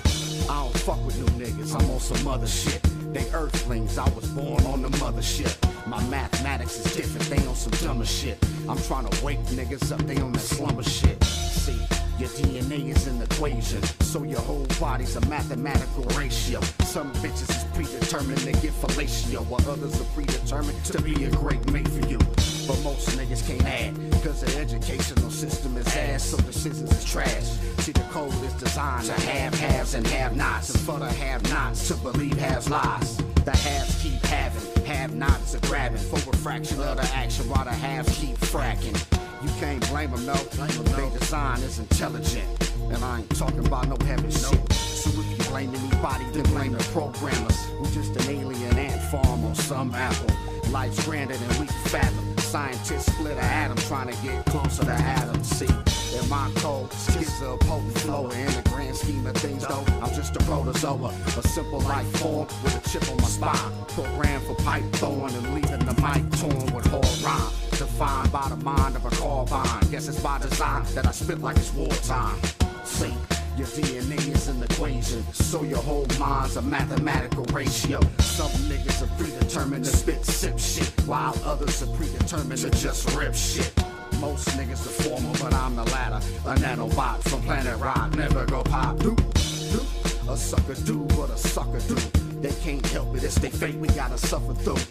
I don't fuck with new niggas, I'm on some other shit. They earthlings, I was born on the mothership. My mathematics is different, they on some dumber shit. I'm trying to wake niggas up, they on that slumber shit. See, your DNA is an equation, so your whole body's a mathematical ratio. Some bitches is predetermined to get fellatio, while others are predetermined to be a great mate for you. But most niggas can't add, cause the educational system is ass, so decisions is trash. See, the code is designed to have haves and have nots, and for the have nots to believe has lies. The haves keep having, have nots are grabbing, for a fraction of the action while the haves keep fracking. You can't blame them, no. Their design is intelligent, and I ain't talking about no heaven shit. So if you blame anybody, then blame the programmers. We just an alien ant farm on some apple. Life's grander than we can fathom. Scientists split an atom trying to get closer to atoms. See, in my code, skits are a potent flow. In the grand scheme of things, though, I'm just a protozoa, a simple life form with a chip on my spine. Programmed for pipe throwing and leaving the mic torn with whole rhyme. Defined by the mind of a carbine. Guess it's by design that I spit like it's wartime. See, your DNA is an equation, so your whole mind's a mathematical ratio. Some niggas are predetermined to sip shit, while others are predetermined to just rip shit. Most niggas the former, but I'm the latter. A nanobot from planet Rock, never go pop. Do. A sucker do what a sucker do. They can't help it, it's their fate we gotta suffer through.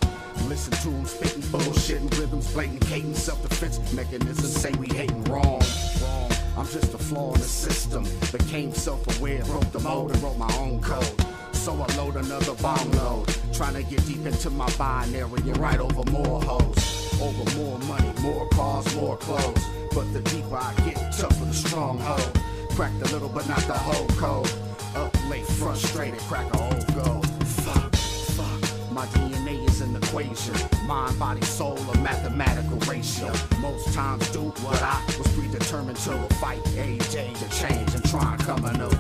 Listen to them spitting bullshit and rhythms, blatant cadence, self-defense mechanisms say we hating wrong. I'm just a flaw in the system. Became self-aware, broke the mold and wrote my own code. So I load another bomb load, trying to get deep into my binary and write over more hoes. over more money, more cars, more clothes. But the deeper I get, tougher the stronghold. Cracked a little, but not the whole code. Up late, frustrated, crack a whole gold. Fuck. My DNA is an equation. Mind, body, soul, a mathematical ratio. Most times do what I was predetermined to. Fight age to change and try and come anew.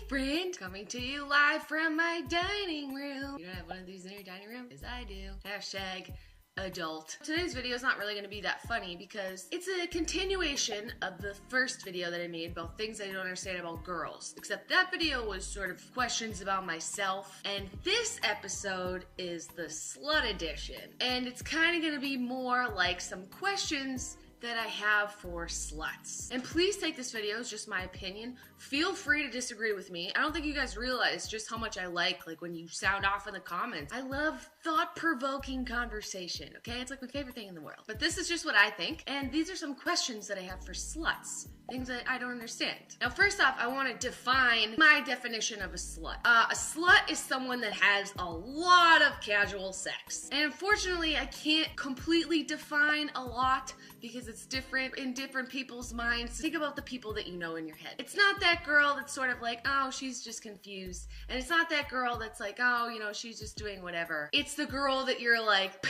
Friend, coming to you live from my dining room. You don't have one of these in your dining room? As I do. Hashtag adult. Today's video is not really going to be that funny because it's a continuation of the first video that I made about things I don't understand about girls. Except that video was sort of questions about myself, and this episode is the slut edition. And it's kind of going to be more like some questions that I have for sluts. And please take this video as just my opinion. Feel free to disagree with me. I don't think you guys realize just how much I like when you sound off in the comments. I love thought-provoking conversation, okay? It's like my favorite thing in the world. But this is just what I think, and these are some questions that I have for sluts. Things that I don't understand. Now, first off, I want to define my definition of a slut. A slut is someone that has a lot of casual sex. And unfortunately, I can't completely define a lot because it's different in different people's minds. Think about the people that you know in your head. It's not that girl that's sort of like, oh, she's just confused. And it's not that girl that's like, oh, you know, she's just doing whatever. It's the girl that you're like,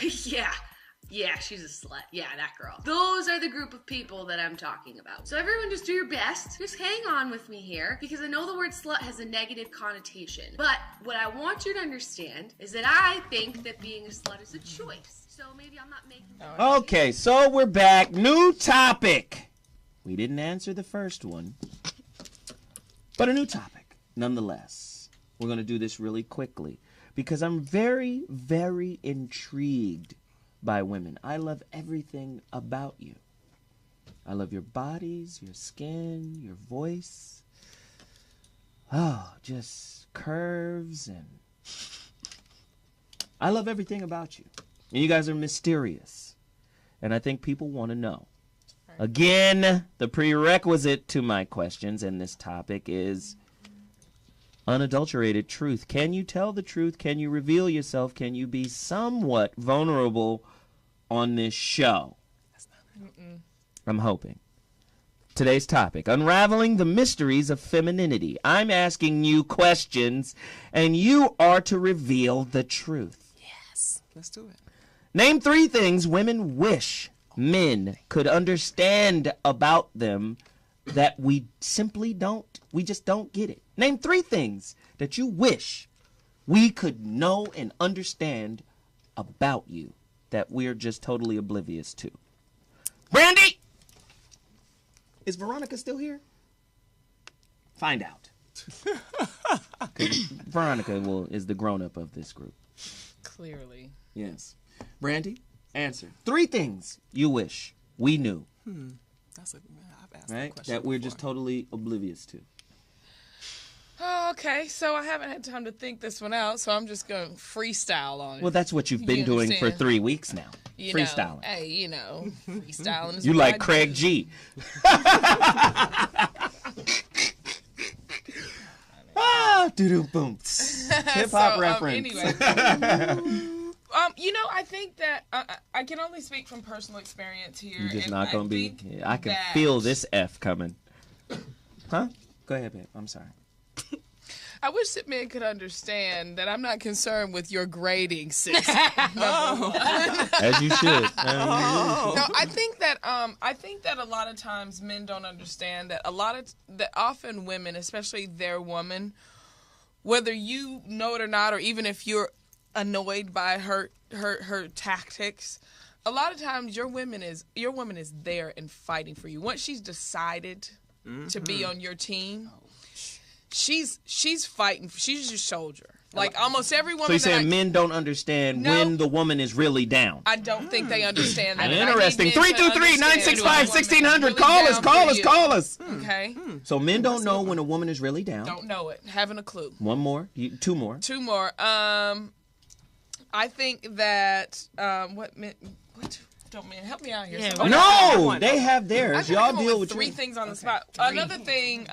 yeah, she's a slut. Yeah, that girl. Those are the group of people that I'm talking about. So everyone just do your best. Just hang on with me here because I know the word slut has a negative connotation. But what I want you to understand is that I think that being a slut is a choice. So maybe I'm not making... Okay, so we're back. New topic. We didn't answer the first one, but a new topic nonetheless. We're going to do this really quickly because I'm very, very intrigued by women. I love everything about you. I love your bodies, your skin, your voice. Oh, just curves, and I love everything about you. And you guys are mysterious. And I think people want to know. Again, the prerequisite to my questions and this topic is unadulterated truth. Can you tell the truth? Can you reveal yourself? Can you be somewhat vulnerable on this show? I'm hoping. Today's topic, unraveling the mysteries of femininity. I'm asking you questions, and you are to reveal the truth. Yes, let's do it. Name 3 things women wish men could understand about them that we simply don't. We just don't get it. Name 3 things that you wish we could know and understand about you that we're just totally oblivious to. Brandy! Is Veronica still here? Find out. Veronica is the grown-up of this group. Clearly. Yes. Brandy, answer. 3 things you wish we knew. I've asked right? that question That we're before. just totally oblivious to. Oh, okay, so I haven't had time to think this one out, so I'm just going to freestyle on it. Well, that's what you've been You doing for understand? 3 weeks now. You Freestyling. Know, hey, you know, freestyling is You what like I Craig do. G. Doo-doo boom. Hip hop So, reference. Anyway. You know, I think that I can only speak from personal experience here. You're just and not going to be. think I can that- feel this F coming. Huh? Go ahead, babe. I'm sorry. I wish that men could understand that I'm not concerned with your grading system. As you should. No, I think that a lot of times men don't understand that that often women, especially their woman, whether you know it or not, or even if you're annoyed by her tactics, a lot of times your woman is there and fighting for you. Once she's decided to be on your team, she's fighting. She's your soldier. Like almost every woman. So you're saying men don't understand when the woman is really down? I don't think they understand that. And I Interesting. need men to 323-965-1600. understand Call when us, a woman is call us, really call us. down for you. Okay. So men don't know when a woman is really down. Don't know it. Haven't a clue. One more. 2 more. 2 more. I think that what don't men help me out here? Yeah, Somebody- No, they have I theirs. gotta Y'all come up deal with with three yours. things on the spot. Another thing,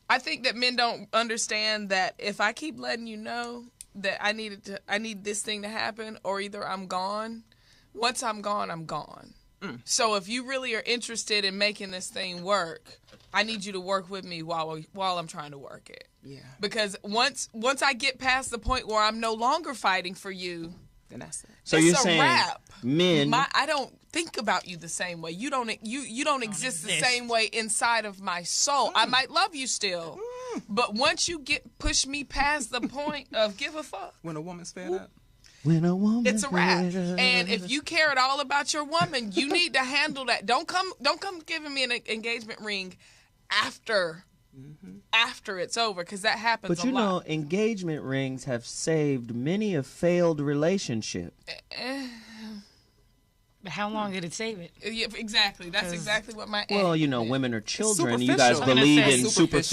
I think that men don't understand that if I keep letting you know that I need this thing to happen, or either I'm gone. Once I'm gone, I'm gone. So if you really are interested in making this thing work, I need you to work with me while I'm trying to work it. Yeah. Because once I get past the point where I'm no longer fighting for you, Then that's it. So it's you're a saying wrap. men. I don't think about you the same way. You don't exist the same way inside of my soul. I might love you still, but once you push me past the point of give a fuck, When a woman's fed up. When a woman it's a wrap. And if you care at all about your woman, you need to handle that. Don't come giving me an engagement ring after it's over, because that happens But you a lot. know, engagement rings have saved many a failed relationship. But how long did it save it? Yeah, exactly. That's exactly what my Well, aunt you know, did. women are children. You superficial. guys I'm gonna believe say in superficial.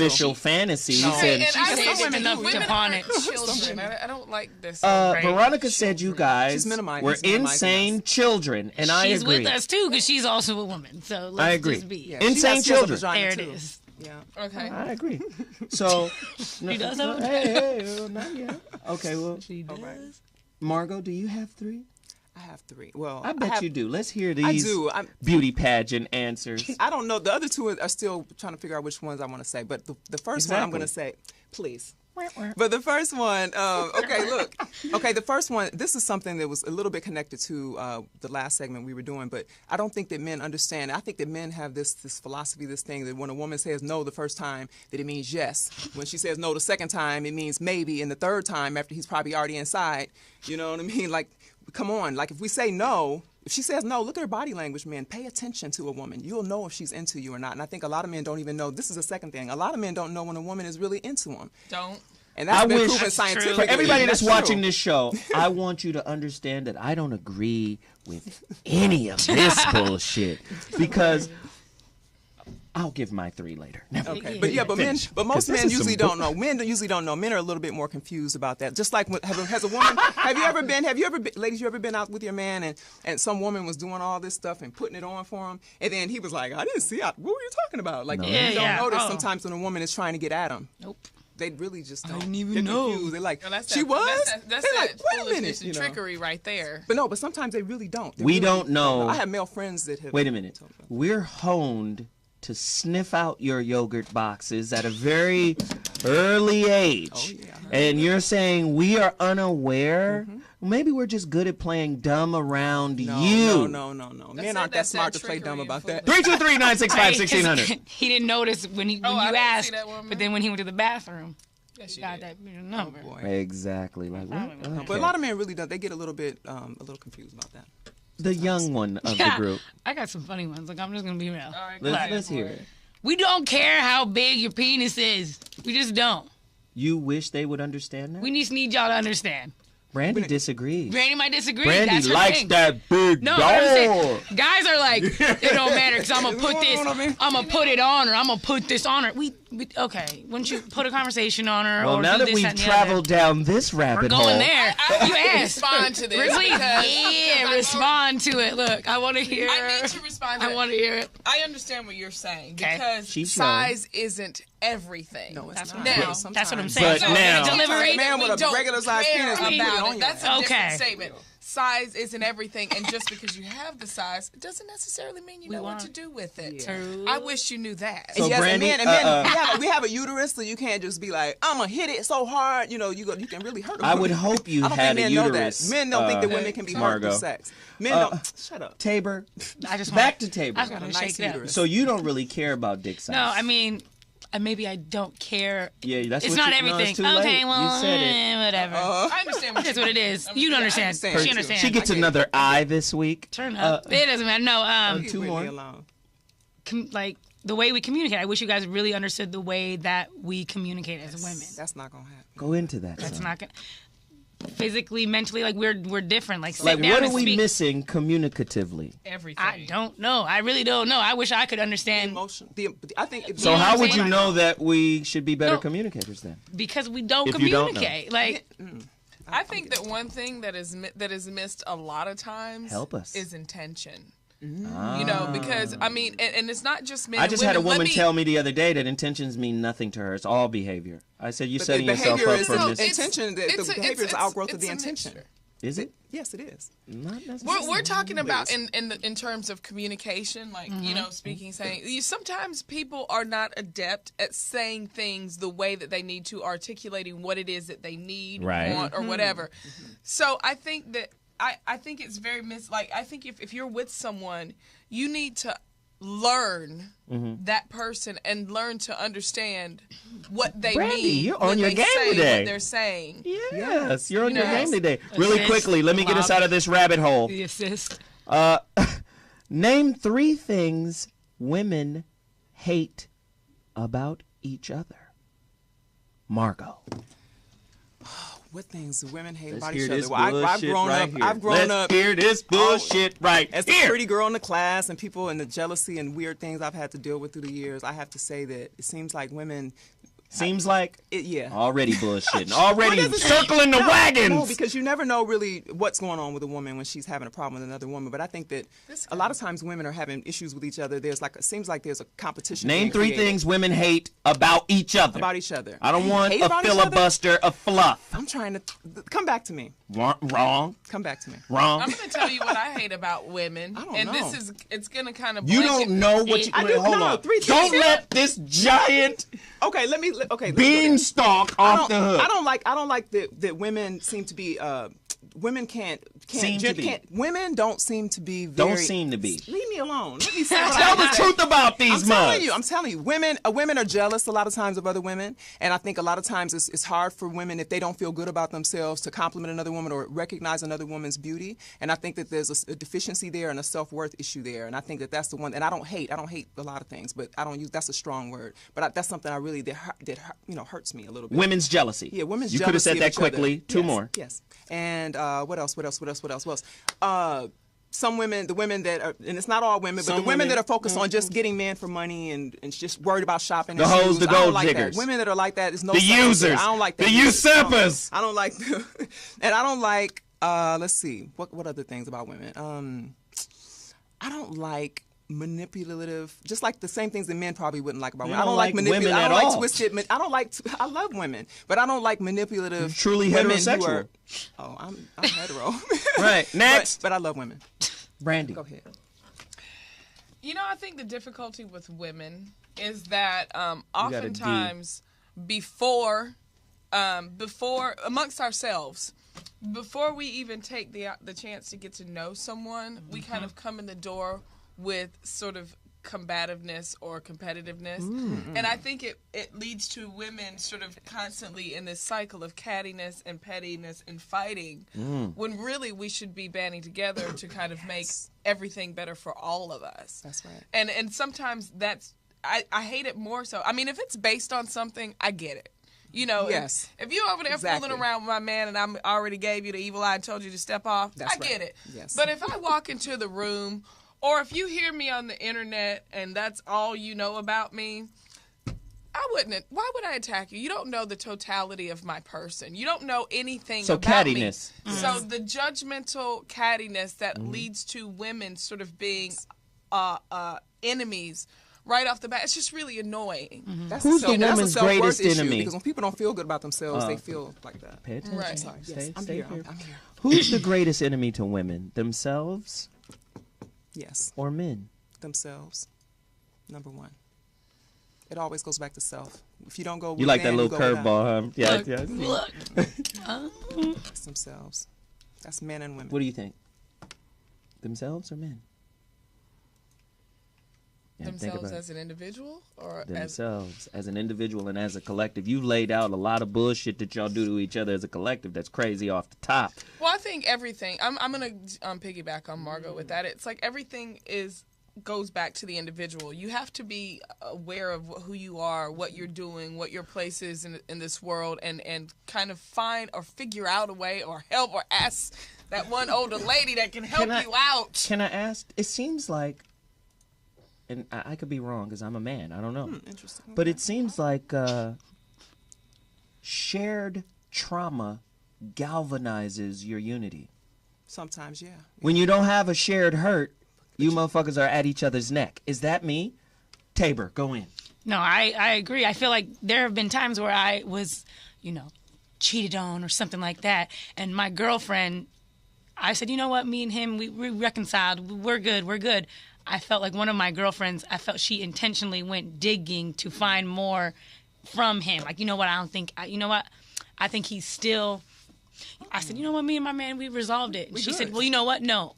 superficial fantasies. No. And And I said say women that looked women upon aren't it. children. I don't like this. Veronica said you guys She's minimizing- were she's minimizing insane children, and I She's agree. with us too because she's also a woman. So let's I agree. just be. Yeah, Insane she has a children. vagina, There it too. is. Yeah. Okay. I agree. So, She does have a hey, not yet. Okay, well, She does. Margot, do you have three? I have 3. Well, I bet have, you do. Let's hear I these do. beauty pageant answers. I don't know. The other 2 are still trying to figure out which ones I want to say. But the first one I'm going to say, please. But the first one, okay, look. Okay, the first one, this is something that was a little bit connected to the last segment we were doing, but I don't think that men understand. I think that men have this philosophy, this thing that when a woman says no the first time, that it means yes. When she says no the second time, it means maybe. And the third time, after he's probably already inside, you know what I mean? Like, come on. Like, if we say no, if she says no, look at her body language, man. Pay attention to a woman. You'll know if she's into you or not. And I think a lot of men don't even know. This is the second thing. A lot of men don't know when a woman is really into them. Don't. And that's I been wish proven scientifically. for everybody that's watching true. this show, I want you to understand that I don't agree with any of this bullshit because I'll give my 3 later. Never. Okay, but most men usually don't know. Men usually don't know. Men are a little bit more confused about that. Just like has a woman, have you ever been, ladies, you ever been out with your man and some woman was doing all this stuff and putting it on for him, and then he was like, I didn't see it. What were you talking about? Like, No. you don't Yeah. notice Oh. sometimes when a woman is trying to get at him. Nope. They really just don't. didn't even They're know. confused. They're like, Well, that's she that, was? That's They're that like, wait a foolishness minute. and You know? trickery right there. But sometimes they really don't. They We really don't know. I have male friends that have. Wait a minute. We're honed to sniff out your yogurt boxes at a very early age. Oh, yeah. And you're saying we are unaware? Maybe we're just good at playing dumb around you. No. Men it, aren't that that's smart that to play dumb trickery about and that. 323-965-1600. He didn't notice when I you didn't asked, see that one, but man. then when he went to the bathroom, Yes, he you got did. that number. Boy. Exactly. Like what? Okay. But a lot of men really don't. They get a little bit, a little confused about that. The young one of the Yeah, group. I got some funny ones. Like, I'm just gonna be real. All right, Let's hear it. We don't care how big your penis is. We just don't. You wish they would understand that? We just need y'all to understand. Brandy disagrees. Brandy might disagree. Brandy That's her likes thing. that big No, dog. what I'm saying, guys are like, it don't matter because I'm gonna put this, You know what I mean? I'm gonna put it on her, I'm gonna put this on her. We okay. Wouldn't you put a conversation on her? Well, or now do that this, we've and the traveled down this other? rabbit We're hole, going there. You asked. Respond to this. Please, because respond to it. Look, I want to hear. I need to respond to I it. want to hear it. I understand what you're saying Okay. because She's size isn't everything. No, it's That's not. what I'm Now- saying. That's what I'm saying. But So, now- delivery. Man with a We don't regular size care penis, we put it about on it. you. That's a Okay. different statement. Size isn't everything, and just because you have the size, it doesn't necessarily mean you know what to do with it. True. I wish you knew that. So Yes, Brandy, and men, we have a uterus, so you can't just be like, I'm gonna hit it so hard, you can really hurt a I woman. would hope you I don't had think a men uterus. know that. Men don't think that women can be hurt Margot. through sex. Men don't. Shut up. Tabor, I just back want, to Tabor. I just want A to nice shake it up. uterus. So you don't really care about dick size? No, I mean, maybe I don't care. Yeah, that's It's what not you, no, everything. it's too late. Okay, well, you said it. whatever. I understand what That's what it is. You don't understand. understand She too. understands. She gets another eye this week. Turn up. It doesn't matter. No, Leave two Whitney more. alone. like the way we communicate. I wish you guys really understood the way that we communicate as women. That's not gonna happen. Go into that. That's son. not gonna. Physically, mentally, like we're different. Like sit Like, down what and are we speak. missing communicatively? everything. I don't know. I really don't know. I wish I could understand Emotion. I think. So know how what I'm would you saying? know that we should be better No. communicators then? because we don't If you don't know. communicate. Like I think that one thing that is missed a lot of times Help us. is intention. You know, because I mean, and it's not just men. I just and had a women. woman tell me the other day that intentions mean nothing to her. It's all behavior. I said, you're But setting the yourself behavior up is for the mis- intention. The behavior is the outgrowth of the a intention. mixture. Is it? Yes, it is. Not necessarily. We're talking about in terms of communication, like you know, speaking, saying. Sometimes people are not adept at saying things the way that they need to, articulating what it is that they need, Right. want, or whatever. So I think that I think it's very I think if you're with someone, you need to learn that person and learn to understand what they Brandy, mean. you're on when your they game say today. What they're saying. Yes, you're on your Yes. game today. Really quickly, let me get us out of this rabbit hole. The assist. Name 3 things women hate about each other. Margot. What things do women hate Let's about hear each this other? Well, I've bullshit grown right up. here. I've grown Let's up. hear this bullshit right As here. a pretty girl in the class, and people and the jealousy and weird things I've had to deal with through the years, I have to say that it seems like women. Seems like Yeah. already bullshitting. Already Well, it doesn't- circling the wagons. No, because you never know really what's going on with a woman when she's having a problem with another woman. But I think that a lot of times women are having issues with each other. There's it seems like there's a competition. Name being 3 created things women hate about each other. about each other. I don't want Hate a about each other? filibuster of fluff. I'm trying to come back to me. Wrong. Come back to me. Wrong. I'm going to tell you what I hate about women. I don't and know. it's going to kind of You blanket- don't know what you. I wait, do- hold no, on. 3 Don't things. let this giant Okay, let me. Okay, beanstalk off the hook. I don't like that women seem to be. Women can't Seem to be. women don't seem to be Don't very. seem to be. Leave me alone. Let me say what I Tell have the to say. truth about these mugs. I'm telling you, women are jealous a lot of times of other women, and I think a lot of times it's hard for women if they don't feel good about themselves to compliment another woman or recognize another woman's beauty. And I think that there's a deficiency there and a self-worth issue there. And I think that that's the one. And I don't hate a lot of things, but I don't use that's a strong word. But that's something I really that hurts me a little bit. Women's jealousy. Yeah, women's You jealousy. could have said of that each other. quickly. 2 Yes, more. Yes. And what else? Some women, the women that are, and it's not all women, but Some the women that women- are focused on just getting men for money and just worried about shopping. The and hoes, shoes. the I don't gold like diggers. That. Women that are like that is no. The subtlety there. users. I don't like that. The usurpers. I don't like them. And I don't like. Let's see. What other things about women? I don't like manipulative, just like the same things that men probably wouldn't like about You women. I don't don't like like manipulative. women I don't at like all. twisted. I don't like. I love women, but I don't like manipulative. You're truly women who heterosexual. are- oh, I'm hetero. Right. Next. But I love women. Brandy. Go ahead. You know, I think the difficulty with women is that got a D. oftentimes before amongst ourselves, before we even take the chance to get to know someone, we kind of come in the door with sort of combativeness or competitiveness. And I think it leads to women sort of constantly in this cycle of cattiness and pettiness and fighting when really we should be banding together to kind of make everything better for all of us. That's right. And sometimes that's I hate it more so. I mean, if it's based on something, I get it. You know, Yes. if you're over there Exactly. fooling around with my man and I already gave you the evil eye and told you to step off, That's I get right. it. Yes. But if I walk into the room or if you hear me on the internet and that's all you know about me, I wouldn't. Why would I attack you? You don't know the totality of my person. You don't know anything So about cattiness. me. So the judgmental cattiness that leads to women sort of being enemies right off the bat, it's just really annoying. That's Who's a the that's a woman's self-worth greatest issue, enemy? Because when people don't feel good about themselves, they feel like that. Pay attention. Right. Sorry. Stay, Yes, I'm stay here. here. I'm here. Who's the greatest enemy to women? Themselves Yes, or men? themselves. Number one. It always goes back to self. If you don't go, You like that little curveball, huh? Yeah, yeah. It's themselves. That's men and women. What do you think? Themselves or men? Yeah, think Themselves about it. as an individual or as Themselves as an individual and as a collective. You laid out a lot of bullshit that y'all do to each other as a collective. That's crazy off the top. Well, I think everything. I'm gonna piggyback on Margot with that. It's like everything goes back to the individual. You have to be aware of who you are, what you're doing, what your place is in this world, and kind of find or figure out a way or help or ask that one older lady that can help you out. Can I ask? It seems like, and I could be wrong because I'm a man. I don't know. Interesting. But it seems like shared trauma galvanizes your unity. Sometimes, yeah. When you don't have a shared hurt, you motherfuckers are at each other's neck. Is that me? Tabor, go in. No, I agree. I feel like there have been times where I was, cheated on or something like that. And my girlfriend, I said, you know what, me and him, we reconciled. We're good. I felt like one of my girlfriends, she intentionally went digging to find more from him. Like, you know what, I think he's still, I said, you know what, me and my man, we resolved it. And she said, well, you know what, no.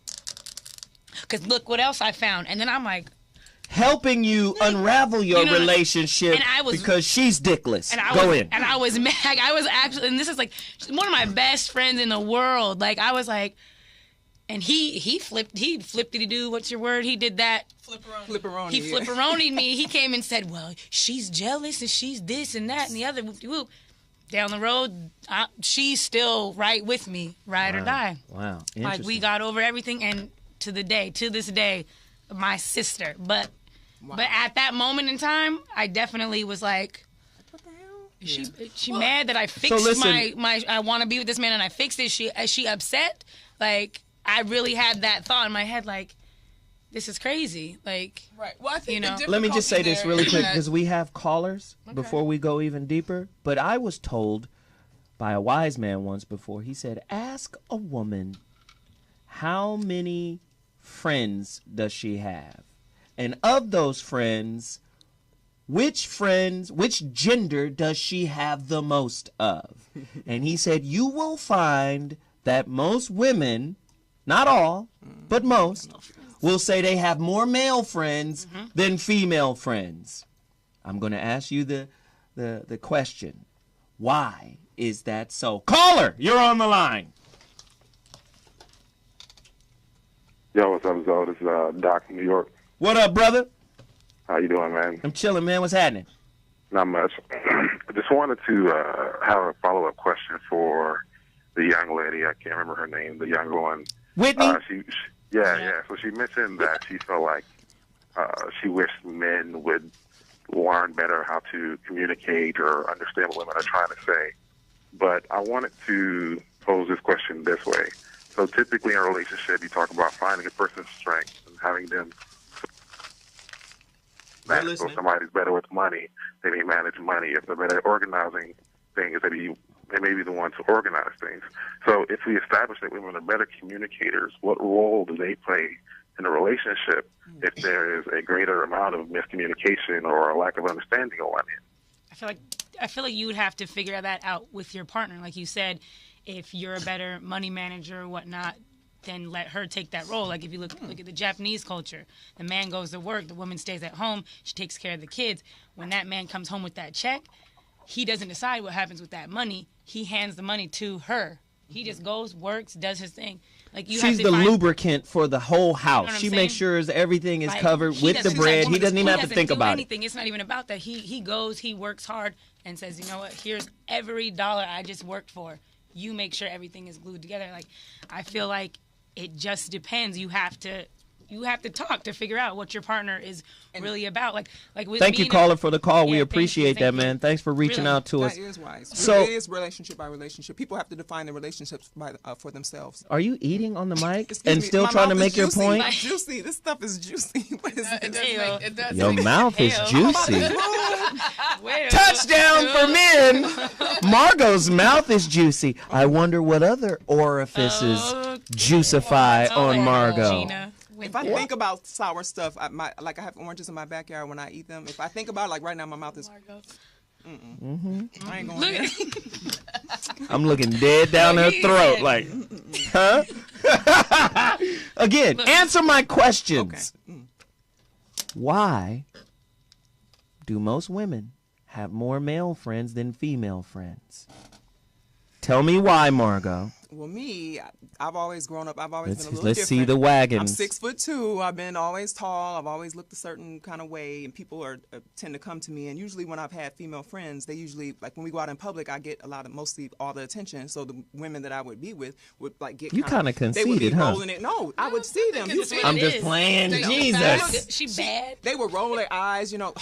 Because look what else I found. And then I'm like, helping you unravel your relationship because she's dickless. Go in. And I was mad. I was actually, and this is like one of my best friends in the world. Like, I was like, and he flipped-de-doo, what's your word? He did that. Flipperoni. He flipperonied me. He came and said, well, she's jealous and she's this and that and the other. Whoop-de-whoop. Down the road, she's still right with me, ride or die. Wow. Like, we got over everything, and to this day, my sister. But at that moment in time, I definitely was like, what the hell? Is she mad that I fixed my I want to be with this man and I fixed it? Is she upset? Like, I really had that thought in my head, like, this is crazy. Like, right. Well, I think let me just say this really quick because we have callers before we go even deeper. But I was told by a wise man once before, he said, ask a woman how many friends does she have? And of those friends, which gender does she have the most of? And he said, you will find that most women, not all, but most, will say they have more male friends than female friends. I'm going to ask you the question. Why is that so? Caller, you're on the line. Yo, what's up, Zoe? This is Doc in New York. What up, brother? How you doing, man? I'm chilling, man. What's happening? Not much. I just wanted to have a follow-up question for the young lady. I can't remember her name, the younger one. Whitney? Yeah. So she mentioned that she felt like she wished men would learn better how to communicate or understand what women are trying to say. But I wanted to pose this question this way. So typically in a relationship, you talk about finding a person's strengths and having them manage. So if somebody's better with money, they may manage money. If they're better at organizing things, they may be the one to organize things. So if we establish that women are better communicators, what role do they play in a relationship if there is a greater amount of miscommunication or a lack of understanding on one end? I feel like you would have to figure that out with your partner. Like you said, if you're a better money manager or whatnot, then let her take that role. Like if you look at the Japanese culture, the man goes to work, the woman stays at home, she takes care of the kids. When that man comes home with that check, he doesn't decide what happens with that money. He hands the money to her. He just goes, works, does his thing. Like she's the lubricant for the whole house. She makes sure everything is covered with the bread. He doesn't even have to think about it. It's not even about that. He goes, he works hard and says, you know what, here's every dollar I just worked for. You make sure everything is glued together. Like, I feel like it just depends. You have to talk to figure out what your partner is really about. Like with thank you, caller, for the call. We appreciate that, man. Thanks for reaching out to us. That is wise. So it is relationship by relationship. People have to define the relationships for themselves. Are you eating on the mic and still trying to make your point? It's juicy. This stuff is juicy. What is it? Your mouth is juicy. Touchdown for men. Margot's mouth is juicy. I wonder what other orifices juicify on Margot. If I think about sour stuff, I have oranges in my backyard when I eat them. If I think about it, like right now, my mouth is. I ain't going there. I'm looking dead down her throat, like, huh? Again, answer my questions. Okay. Why do most women have more male friends than female friends? Tell me why, Margot. Well, me, I've always grown up. I've always been a little let's different. see the wagons. I'm 6'2". I've been always tall. I've always looked a certain kind of way, and people tend to come to me. And usually, when I've had female friends, they usually like when we go out in public, I get mostly all the attention. So the women that I would be with would like get. You kind of They would be conceited, huh? rolling it. No, I would see them. I'm just playing. Jesus. She bad. They would roll their eyes, you know.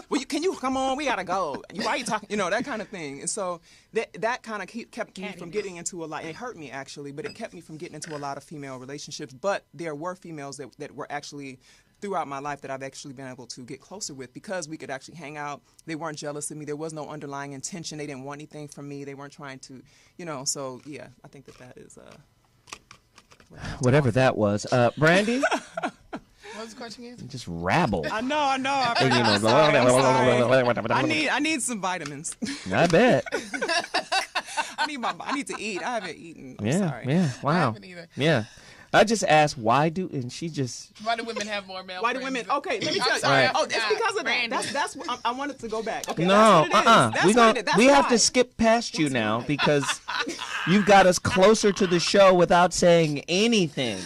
Well, can you come on? We gotta go. Why are you talking? You know, that kind of thing. And so that kind of kept me from getting into a lot. It hurt me actually, but it kept me from getting into a lot of female relationships. But there were females that were actually throughout my life that I've actually been able to get closer with because we could actually hang out. They weren't jealous of me. There was no underlying intention. They didn't want anything from me. They weren't trying to, you know. So yeah, I think that is whatever that was. Brandy. What was the question again? Just rabble. I know. I'm sorry. I need some vitamins. I bet. I need to eat. I haven't eaten. I'm Yeah. sorry. Yeah. Wow. I haven't either. Yeah. I just asked why do women have more male Why do friends? women? Okay, let me tell you. Right. Oh, it's because of Brandy. that. That's what I wanted to go back. Okay, No, that's what it is. That's we have why. to skip past you now because you've got us closer to the show without saying anything.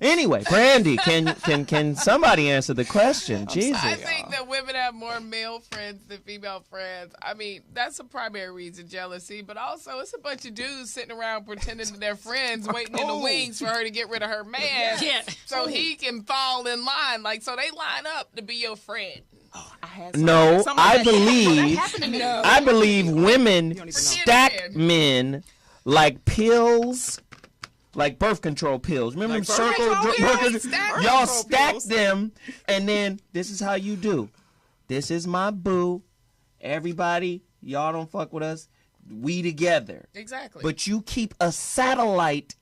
Anyway, Brandy, can somebody answer the question? Jesus. I think that women have more male friends than female friends. I mean, that's a primary reason, jealousy, but also it's a bunch of dudes sitting around pretending that they're friends, waiting in the wings for her to get rid of her man, so he can fall in line. Like, so they line up to be your friend. No, I believe women stack men like pills. Like birth control pills. Remember Like circle birth birth control control? pills? Y'all Birth stack control pills. them, and then this is how you do. This is my boo. Everybody, y'all don't fuck with us. We together. Exactly. But you keep a satellite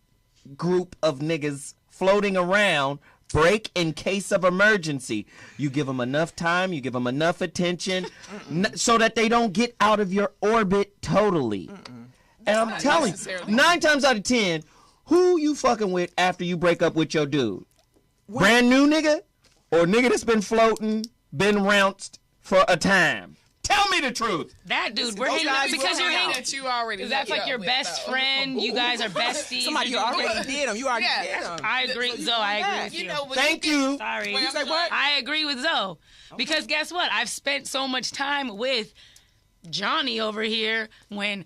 group of niggas floating around. Break in case of emergency. You give them enough time. You give them enough attention, so that they don't get out of your orbit totally. And I'm telling you, 9 times out of 10. Who you fucking with after you break up with your dude? Brand new nigga? Or nigga that's been floating, been rounced for a time? Tell me the truth. That dude, we're hanging out because you're hanging. that you already. That's like your with, best though. friend. You guys are besties. Somebody you already did them. You already did them. I agree, Zoe. I agree with you. know, when Thank you. Sorry. You say what? I agree with Zoe. Because guess what? I've spent so much time with Johnny over here when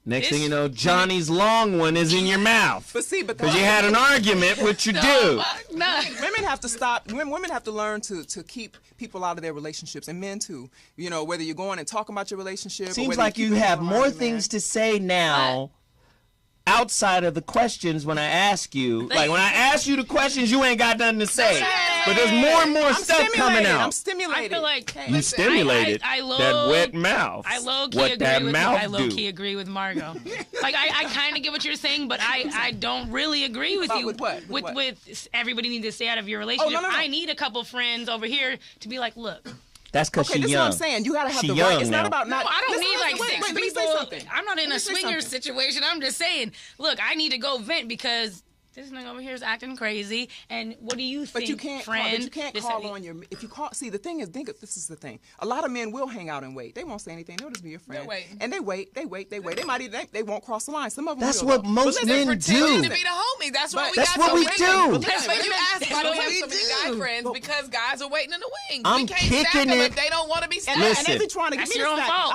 Next thing you know, Johnny's long one is in your mouth. But see, Because you had an argument with your dude. no. Women have to stop. Women have to learn to keep people out of their relationships, and men too. You know, whether you're going and talking about your relationship. or Seems whether like keep you people have around more your things man. to say now outside of the questions when I ask you. Like when I ask you the questions, you ain't got nothing to say. But there's more and more I'm stuff coming stimulated. I'm out. stimulated. I feel like You stimulated I that wet mouth. I low key what agree that with mouth I low do. key agree with Margot. Like I kind of get what you're saying, but I don't really agree with About you. with what? With what? With everybody needs to stay out of your relationship. no. I need a couple friends over here to be like, look. That's because Okay, she this young. is what I'm saying. You gotta have She the young right. It's now. not about not. No, I don't Listen, need like wait, 6 wait, let me say people. something. I'm not in Let me a say swinger something. situation. I'm just saying, look, I need to go vent because this nigga over here is acting crazy. And what do you think, But you can't friend? But you can't call on your. If you call, see, the thing is, this is the thing. A lot of men will hang out and wait. They won't say anything. They'll just be your friend. They're waiting. And they wait. They might even. They won't cross the line. Some of them. That's will, what though. most But listen, men Pretending do. to be the homie. That's what we That's got what so we many. do. That's what you asked. Why do we what have we so many do. guy friends? Because guys are waiting in the wings. I'm we can't stack kicking them it. if they don't want to be stacked. And Listen. they be trying to get That's me your to own stack. fault.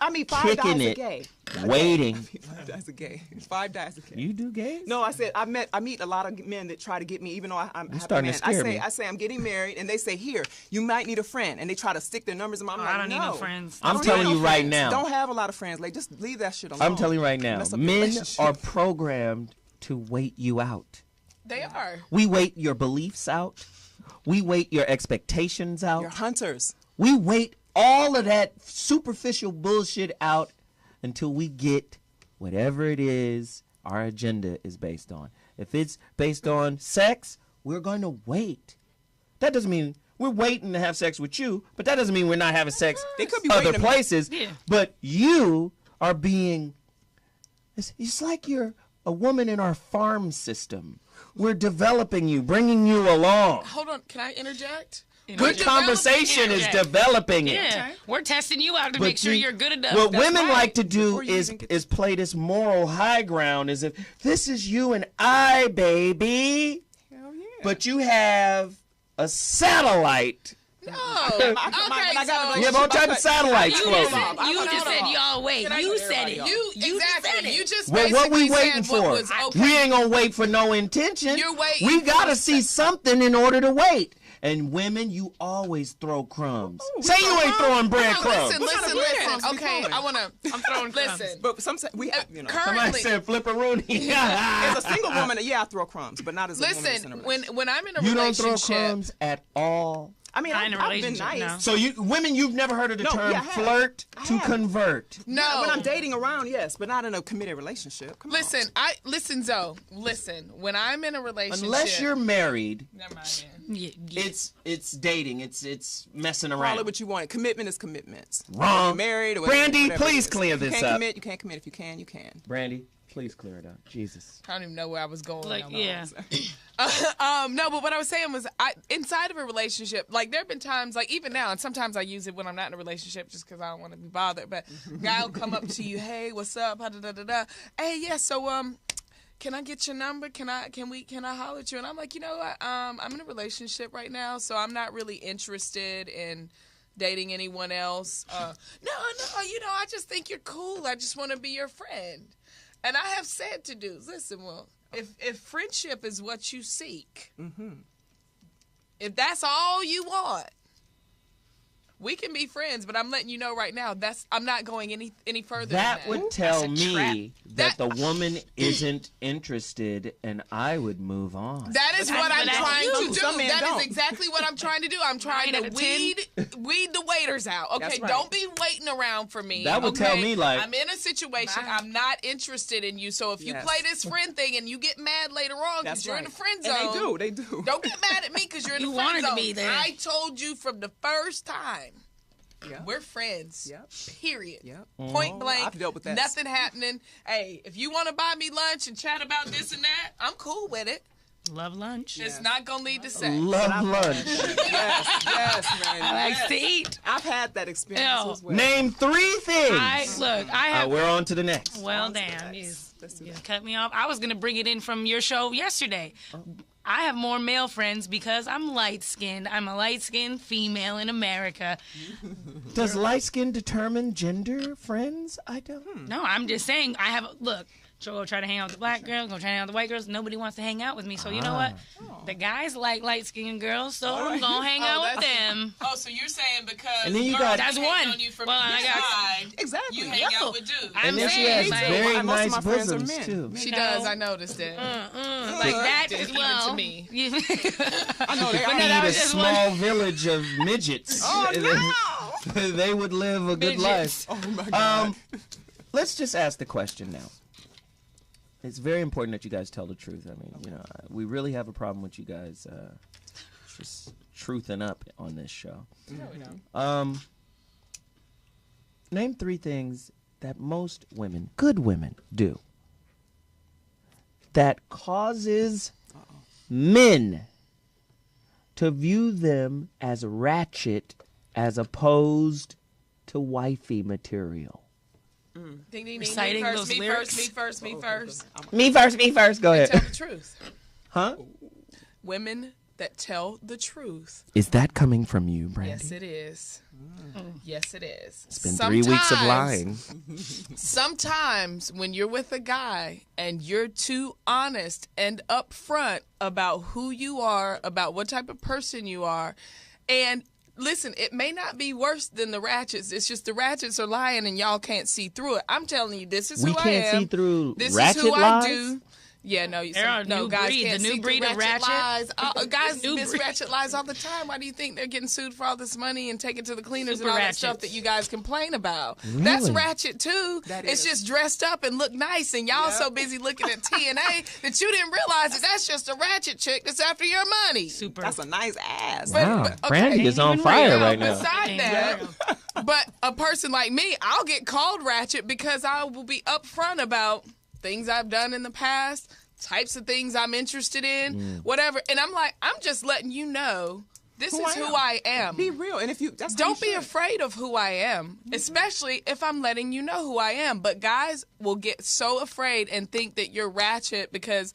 I meet $5 kicking a it. gay. Waiting. $5 a gay. $5 a gay. You do gays? No, I said I meet a lot of men that try to get me, even though I'm have a starting man. to scare me. I say I'm getting married, and they say here you might need a friend, and they try to stick their numbers in my. I'm I like, don't need no friends. I I'm don't telling need you no right friends. now. Don't have a lot of friends. Like just leave that shit alone. I'm telling you right now, Mess up your men relationship. are programmed to wait you out. They are. We wait your beliefs out. We wait your expectations out. You're hunters. We wait all of that superficial bullshit out until we get whatever it is our agenda is based on. If it's based on sex, we're going to wait. That doesn't mean we're waiting to have sex with you, but that doesn't mean we're not having sex They could be other waiting to- places. Yeah. But you are being, it's like you're a woman in our farm system. We're developing you, bringing you along. Hold on. Can I interject? Good conversation is developing it. Yeah, we're testing you out to But make sure you're good enough. What That's women right. like to do is play this moral high ground as if this is you and I, baby. Hell yeah. But you have a satellite. No. I got a You have all type of satellites You floating. just said y'all wait. You said it. You just said exactly. it. You just Well, what we basically waiting said what for? was okay. We ain't gonna wait for no intention. You're waiting We gotta for- see something in order to wait. And women, you always throw crumbs. Say you ain't throwing breadcrumbs. Listen. breadcrumbs we Okay, throwing? I wanna. I'm throwing crumbs. Listen. But some we have, Somebody Currently, said flipperoonie. as a single woman, yeah, I throw crumbs, but not as a woman that's in a listen. relationship. When I'm in a You don't throw relationship, crumbs at all. I mean, Not in a I've been relationship, nice. no. So you women, you've never heard of the No, term yeah, I have. flirt I to have. convert. no. When I'm dating around, yes, but not in a committed relationship. Come on. Listen, Zoe. Listen. When I'm in a relationship, Unless you're married, Never mind, man. Yeah. it's dating. It's messing Call around. it what you want. Commitment is commitments. Wrong. Whether you're married or whether- Brandy, whatever it please is. clear this You can't up. commit. You can't commit. If you can, you can. Brandy, please clear it up. Jesus. I don't even know where I was going. Like, on that. yeah. No, but what I was saying was, inside of a relationship, like there have been times, like even now, and sometimes I use it when I'm not in a relationship just because I don't want to be bothered. But guy will come up to you, hey, what's up? Hey, yeah, so can I get your number? Can I holler at you? And I'm like, you know what? I'm in a relationship right now, so I'm not really interested in dating anyone else. No, I just think you're cool. I just want to be your friend. And I have said to dudes, listen, well, if friendship is what you seek, if that's all you want, we can be friends, but I'm letting you know right now, I'm not going any further That than that. would tell That's a trap. me that the woman isn't interested, and I would move on. That is what I'm That's trying you. to do. Some men That don't. is exactly what I'm trying to do. I'm trying Nine to out of 10. weed the waiters out. Okay, That's right. don't be waiting around for me. That would okay? tell me, like- I'm in a situation. I'm not interested in you. So if you Yes. play this friend thing and you get mad later on because That's you're right. in the friend And zone, they do. don't get mad at me because you're in You the friend wanted to zone. be there. I told you from the first time. Yep. We're friends. Yep. Period. Yep. Point blank. I've dealt with that. Nothing happening. Hey, if you want to buy me lunch and chat about this and that, I'm cool with it. Love lunch. It's not gonna lead to sex. Love lunch. yes, man. I like to eat. I've had that experience Ew. as well. Name 3 things. I have. We're on to the next. Well, On to the damn, next. Let's do you that. cut me off. I was gonna bring it in from your show yesterday. I have more male friends because I'm light skinned. I'm a light skinned female in America. Does light skin determine gender, friends? I don't. No, I'm just saying. Look. Go try to hang out with the black girls, go try to hang out with the white girls. Nobody wants to hang out with me. So you know what? The guys like light skinned girls, so I'm gonna hang out with them. Oh, so you're saying because And then you got- That's one. on you from Well, the I got- side, Exactly. you hang out with dudes. I'm And then she saying, has like, very most of nice my friends are bosoms men. too. She No. does. I noticed it. like that Didn't as even well. to me. I know they But no, are. that Feed a was just small village of midgets. Oh, They would live a good Midgets. life. Oh my God. Let's just ask the question now. It's very important that you guys tell the truth. I mean, we really have a problem with you guys just truthing up on this show. Name 3 things that most women, good women, do that causes men to view them as ratchet as opposed to wifey material. Ding, ding, ding. Reciting Me those first, lyrics. me first. Me first. Go Tell ahead. the truth. Huh? Women that tell the truth. Is that coming from you, Brandy? Yes, it is. Yes, it is. It's been 3 weeks of Sometimes- lying. Sometimes when you're with a guy and you're too honest and upfront about who you are, about what type of person you are, and listen, it may not be worse than the ratchets. It's just the ratchets are lying and y'all can't see through it. I'm telling you, this is We who I can't am. see through This ratchet is who lies? I do. Yeah, no, There are no new guys breed, can't the new see breed through of ratchet. lies. Guys New miss breed. ratchet lies all the time. Why do you think they're getting sued for all this money and taken to the cleaners Super and all ratchet. that stuff that you guys complain about? That's Really? ratchet too. That it's is. just dressed up and look nice, and y'all so busy looking at TNA that you didn't realize that that's just a ratchet chick that's after your money. Super. That's a nice ass. Wow, but- okay. Brandy is on Even fire real. right now. Beside Ain't that, real. but a person like me, I'll get called ratchet because I will be upfront about things I've done in the past, types of things I'm interested in, whatever. And I'm like, I'm just letting you know This is who I am. Be real, and if you don't be afraid of who I am, especially if I'm letting you know who I am. But guys will get so afraid and think that you're ratchet because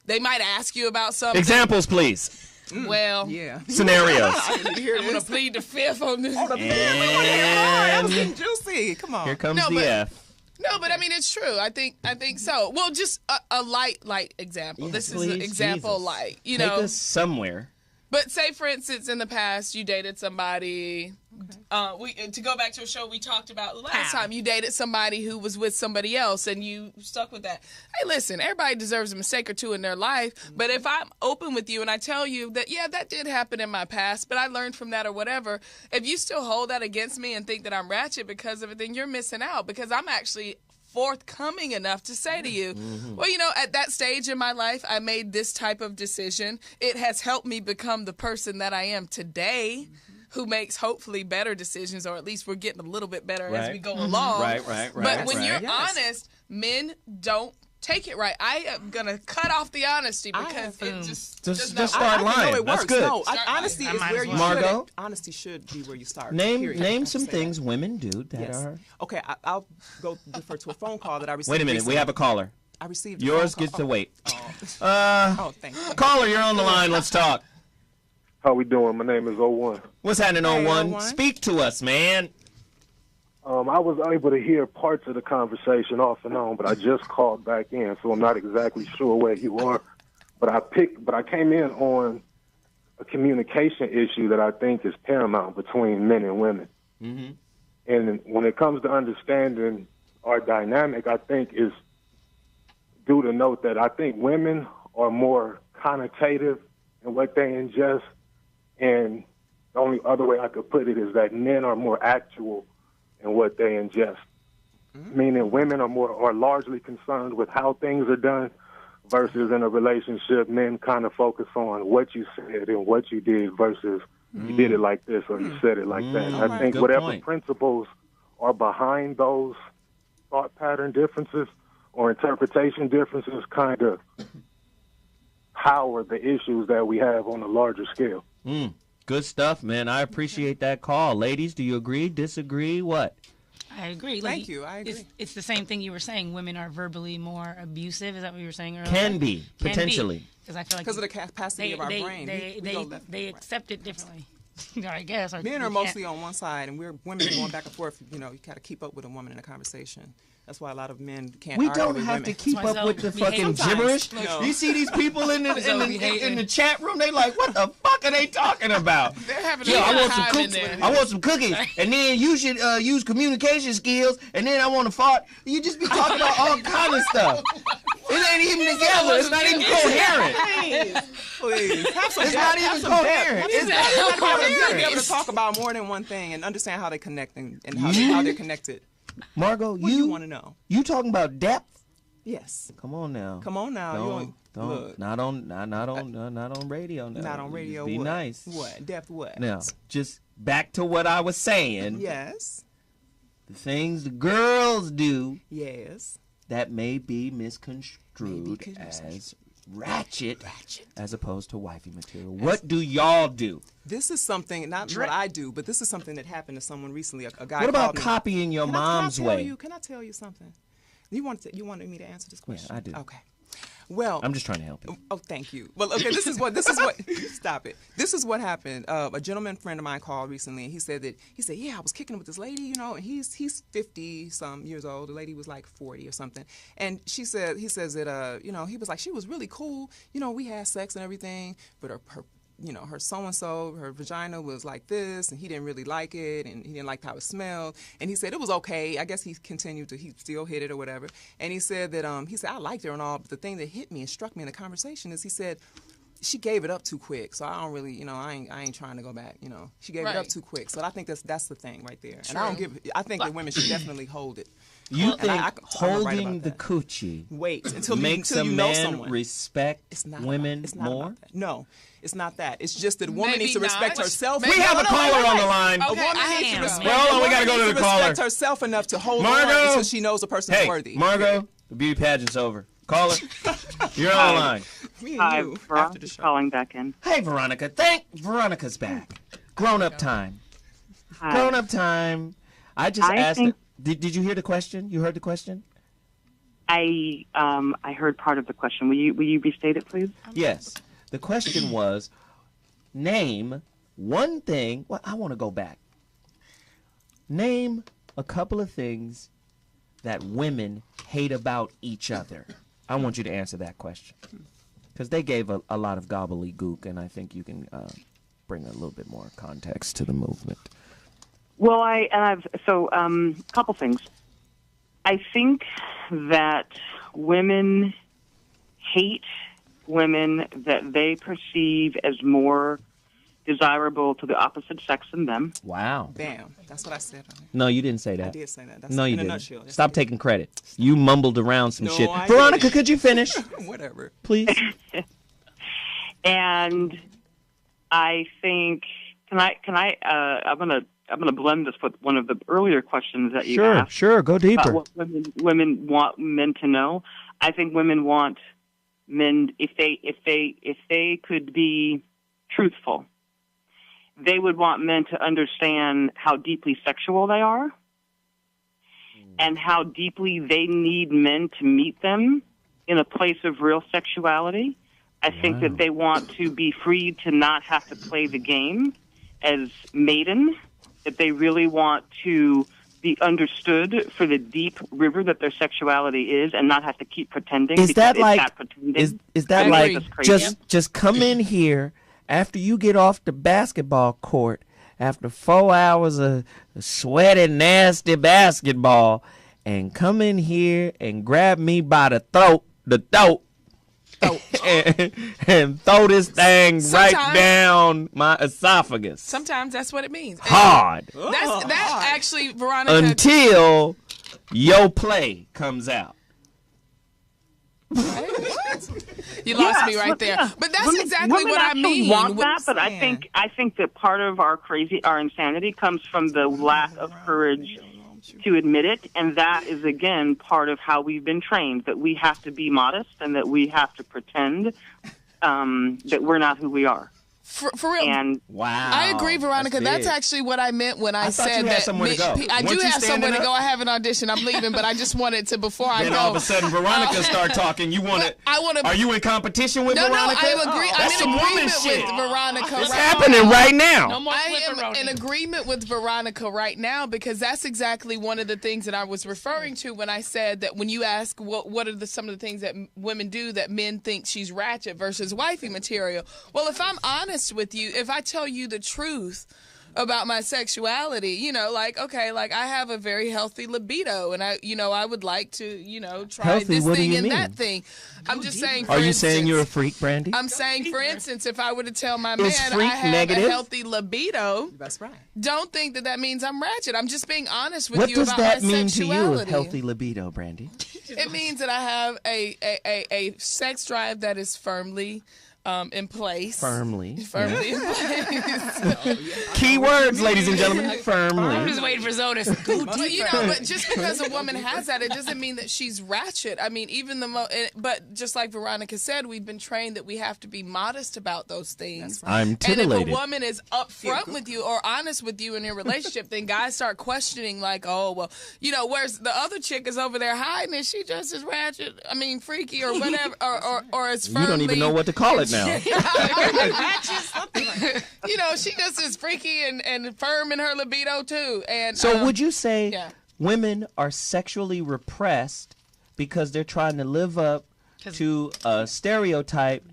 they might ask you about something. Examples, please. Well, scenarios. I'm gonna plead the fifth on this. That was getting juicy. Come on. Here comes the F. No, but I mean it's true. I think so. Well, just a light example. This is an example, light. You know, take us somewhere. But say, for instance, in the past, you dated somebody. To go back to a show we talked about last time, you dated somebody who was with somebody else, and you stuck with that. Hey, listen, everybody deserves a mistake or two in their life. But if I'm open with you and I tell you that, yeah, that did happen in my past, but I learned from that or whatever, if you still hold that against me and think that I'm ratchet because of it, then you're missing out, because I'm actually forthcoming enough to say to you, well, you know, at that stage in my life, I made this type of decision. It has helped me become the person that I am today, who makes hopefully better decisions, or at least we're getting a little bit better as we go along. Right. But when you're honest, men don't take it right. I am going to cut off the honesty because it just start lying. That's good. No, honesty is where you Margot? should. Honesty should be where you start. Name some things women do that are. Okay, I'll go refer to a phone call that I received. Wait a minute, recently. we have a caller. I received yours a phone gets call. to wait. Thank you. Caller, you're on the line. Let's talk. How we doing? My name is 01. What's happening, 01? Speak to us, man. I was able to hear parts of the conversation off and on, but I just called back in, so I'm not exactly sure where you are. But I came in on a communication issue that I think is paramount between men and women. Mm-hmm. And when it comes to understanding our dynamic, I think is due to note that I think women are more connotative in what they ingest, and the only other way I could put it is that men are more actual in what they ingest. Meaning women are largely concerned with how things are done, versus in a relationship, men kind of focus on what you said and what you did versus you did it like this or you said it like that. I think whatever principles are behind those thought pattern differences or interpretation differences kind of power the issues that we have on a larger scale. Good stuff, man. I appreciate that call. Ladies, do you agree, disagree, what? I agree. Thank you. I agree. It's the same thing you were saying. Women are verbally more abusive. Is that what you were saying earlier? Can be, potentially. Because I feel like because of the capacity of our brain. They accept it differently. I guess. Men are mostly on one side, and women are going back and forth. You know, you got to keep up with a woman in a conversation. That's why a lot of men can't. We argue don't with have women. to keep up with the fucking gibberish. No. You see these people in the chat room? They like, what the fuck are they talking about? They're having I want time some in there. I want some cookies, and then you should use communication skills, and then I want to fart. You just be talking about all kind of stuff. It ain't even together. It's not even coherent. Please. It's not even coherent. It's not even coherent. Be able to talk about more than one thing and understand how they connect and how they're connected. Margot, what do you want to know? You talking about depth? Yes. Come on now. Come on now. Don't. Look. Not on radio. Now. Not on radio. Just be what? nice. What depth? What? Now, just back to what I was saying. Yes. The things the girls do. Yes. That may be misconstrued as ratchet as opposed to wifey material. What do y'all do? This is something, not what I do, but this is something that happened to someone recently. A guy. What about called me. copying your mom's way? Can I tell you something? You wanted me to answer this question? Yeah, I do. Okay. Well, I'm just trying to help you. Oh, thank you. Well, okay, this is what stop it. This is what happened. A gentleman friend of mine called recently, and he said, yeah, I was kicking with this lady, you know, and he's 50 some years old. The lady was like 40 or something. And he says that you know, he was like, she was really cool. You know, we had sex and everything, but her you know, her so-and-so, her vagina was like this, and he didn't really like it, and he didn't like how it smelled. And he said it was okay. I guess he still hit it or whatever. And he said that, I liked her and all, but the thing that hit me and struck me in the conversation is he said, she gave it up too quick, so I don't really, you know, I ain't trying to go back, you know. She gave it up too quick, so I think that's the thing right there. True. And I think that women should definitely hold it. You think holding right the coochie makes a you know man someone. respect women more? No, it's not that. It's just that a woman Maybe needs to respect not. herself. We have a caller on the line. A woman needs to respect. Well, hold on, we gotta go to the caller. Respect herself enough to hold Margot. on until she knows a person is worthy. Margot, the beauty pageant's over. Caller, you're online. Me and Hi, you after the Veronica's show. calling back in. Hey, Veronica. Veronica's back. Grown up time. Hi. Grown up time. I just I asked. think- Did you hear the question? You heard the question? I heard part of the question. Will you restate it, please? Yes. The question was, name one thing. Well, I want to go back. Name a couple of things that women hate about each other. I want you to answer that question. Because they gave a lot of gobbledygook, and I think you can bring a little bit more context to the movement. Well, a couple things. I think that women hate women that they perceive as more desirable to the opposite sex than them. Wow. Bam. That's what I said. No, you didn't say that. I did say that. That's No, you in a didn't. nutshell. That's Stop it. taking credit. You mumbled around some No, shit. I Veronica, didn't. could you finish, Whatever. please? And I think I'm gonna blend this with one of the earlier questions that you asked. Sure, go deeper. About what women want men to know. I think women want men, if they could be truthful, they would want men to understand how deeply sexual they are and how deeply they need men to meet them in a place of real sexuality. I think that they want to be free to not have to play the game as maiden, that they really want to be understood for the deep river that their sexuality is and not have to keep pretending. Is that because like it's not pretending. is that I like agree. just come in here after you get off the basketball court after 4 hours of sweaty, nasty basketball and come in here and grab me by the throat, and throw this thing right Sometimes- down my esophagus. Sometimes that's what it means. Hard. That actually, Veronica. Until your play comes out. You lost me right there. But that's exactly women what I actually mean. Want that, but I think that part of our insanity comes from the lack of courage to admit it, and that is again part of how we've been trained, that we have to be modest and that we have to pretend that we're not who we are. For real. And wow, I agree, Veronica. That's big. actually what I meant when I thought said you had that. somewhere to go. I Weren't do you have somewhere standing to go. up? I have an audition. I'm leaving, but I just wanted to before I Then go. all of a sudden, Veronica start talking. You want to? I want to. Are you in competition with No, Veronica? I agree. That's I'm some in woman agreement shit. with Veronica. It's right happening now. right now. No more I am flipperoni. in agreement with Veronica right now because that's exactly one of the things that I was referring to when I said that when you ask what are some of the things that women do that men think she's ratchet versus wifey material. Well, if I'm honest with you, if I tell you the truth about my sexuality, like I have a very healthy libido and I would like to, try Healthy, this what do thing you and mean? that thing. I'm just saying, for Are you instance, saying you're a freak, Brandy? I'm saying, for instance, if I were to tell my Is man I freak have negative? a healthy libido, That's right. don't think that means I'm ratchet. I'm just being honest with What you does about that my mean to you, sexuality. healthy libido, Brandy? It means that I have a sex drive that is firmly in place. Firmly. In place. Key words, ladies and gentlemen. I'm Firmly. just waiting for Zoe to go But, but just because a woman has that, it doesn't mean that she's ratchet. I mean, even but just like Veronica said, we've been trained that we have to be modest about those things. I'm And titillated. if a woman is upfront with you or honest with you in your relationship, then guys start questioning, like, oh, well, whereas the other chick is over there hiding, is she just as ratchet? I mean, freaky or whatever, or as firmly. You don't even know what to call it now. She just is freaky and firm in her libido too. And So would you say yeah. women are sexually repressed because they're trying to live up to a stereotype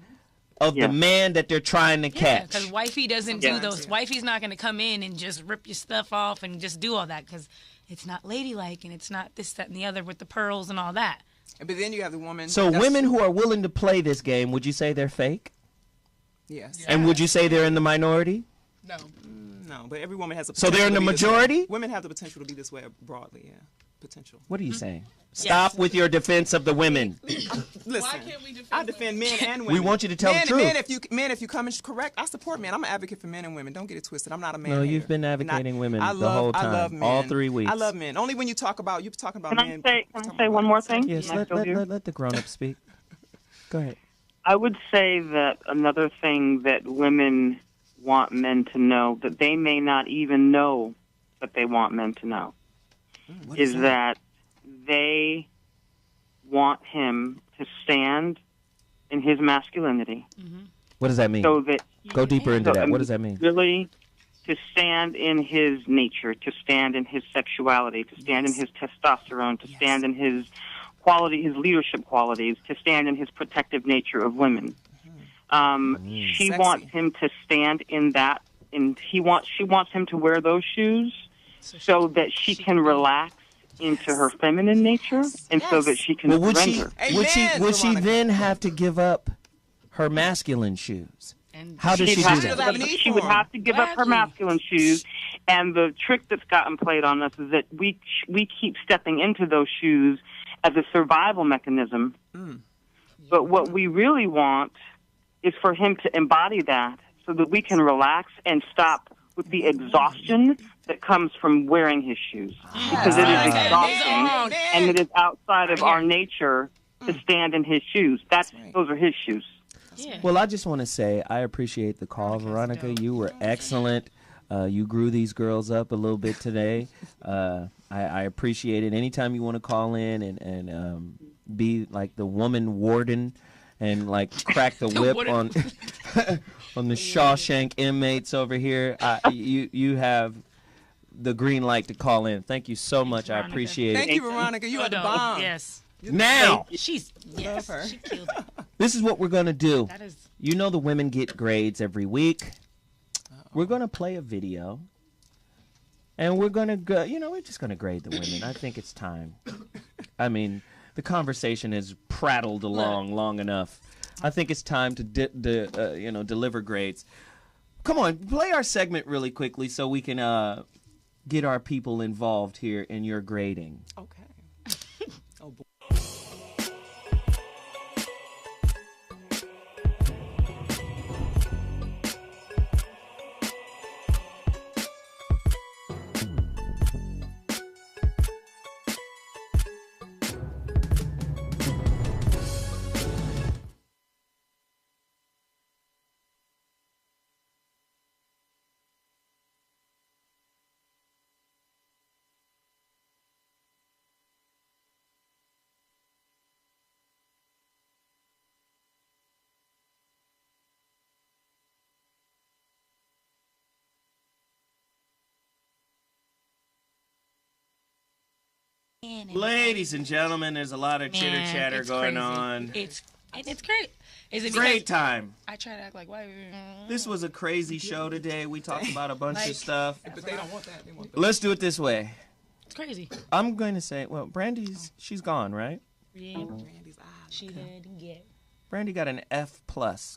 of the man that they're trying to Yeah, catch? because wifey doesn't do those. Wifey's not going to come in and just rip your stuff off and just do all that because it's not ladylike and it's not this, that, and the other with the pearls and all that. But then you have the woman. So women who are willing to play this game, would you say they're fake? Yes. And would you say they're in the minority? No. No, but every woman has a So potential they're in to the be this way. majority? Women have the potential to be this way broadly, yeah. Potential. What are you saying? Stop with your defense of the women. Listen, can't we defend I defend men and women. We want you to tell men, the truth. Men, if you come in correct, I support men. I'm an advocate for men and women. Don't get it twisted. I'm not a man. No, hater. you've been advocating women I the whole time, I love men. all 3 weeks. I love men. Only when you're talking about men. Can I say one more thing? Yes, Am I still here? let the grown-up speak. Go ahead. I would say that another thing that women want men to know that they may not even know that they want men to know is that they want him to stand in his masculinity. What does that mean? So that Go deeper into that. What does that mean? Really, to stand in his nature, to stand in his sexuality, to stand in his testosterone, to stand in his his leadership qualities, to stand in his protective nature of women. She wants him to stand in that, and she wants him to wear those shoes so that she can relax into her feminine nature, and so that she can would surrender. would she then have to give up her masculine shoes? How does she do that? She would have to give up her masculine shoes, and the trick that's gotten played on us is that we keep stepping into those shoes as a survival mechanism. But what we really want is for him to embody that so that we can relax and stop with the exhaustion that comes from wearing his shoes. Because it is exhausting, and it is outside of our nature to stand in his shoes. Those are his shoes. Yeah. Well, I just want to say I appreciate the call, Veronica. You were excellent. You grew these girls up a little bit today. I appreciate it. Anytime you want to call in and be like the woman warden and like crack the whip on on the Shawshank inmates over here, you have the green light to call in. Thank you so much. I appreciate it. Thank you, Veronica. You are the bomb. Yes. Now, She killed it. this is what we're going to do. That is. You know the women get grades every week. We're going to play a video. And we're going to go, we're just going to grade the women. I think it's time. I mean, the conversation has prattled along long enough. I think it's time to deliver grades. Come on, play our segment really quickly so we can get our people involved here in your grading. Okay. Oh boy. Ladies and gentlemen, there's a lot of chitter chatter it's going crazy. on. It's great. Is it Great because time. I try to act like why? This was a crazy show today. We talked about a bunch of stuff. But they don't want that. They want that. Let's do it this way. It's crazy. I'm going to say, well, she's gone, right? Yeah. Brandy's eyes. She didn't get. Brandy got an F+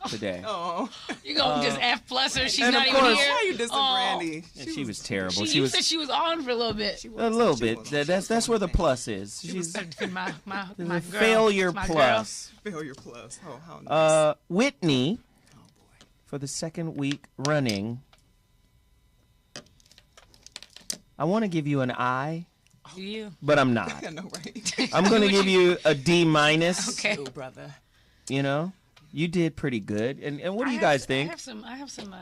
today. Oh. You gonna just F plus her? She's and not of even course- here. Why are you dissing Brandy? And she was terrible. You said she was on for a little bit. a little bit. That's where the plus is. She's my there's girl. a failure My plus. Failure plus. Oh, how nice. Whitney, for the second week running, I want to give you an I, girl. You. but I'm not. I know, right? I'm going to give you a D-. Okay. Oh, brother. You did pretty good. And what do you guys think? I have some.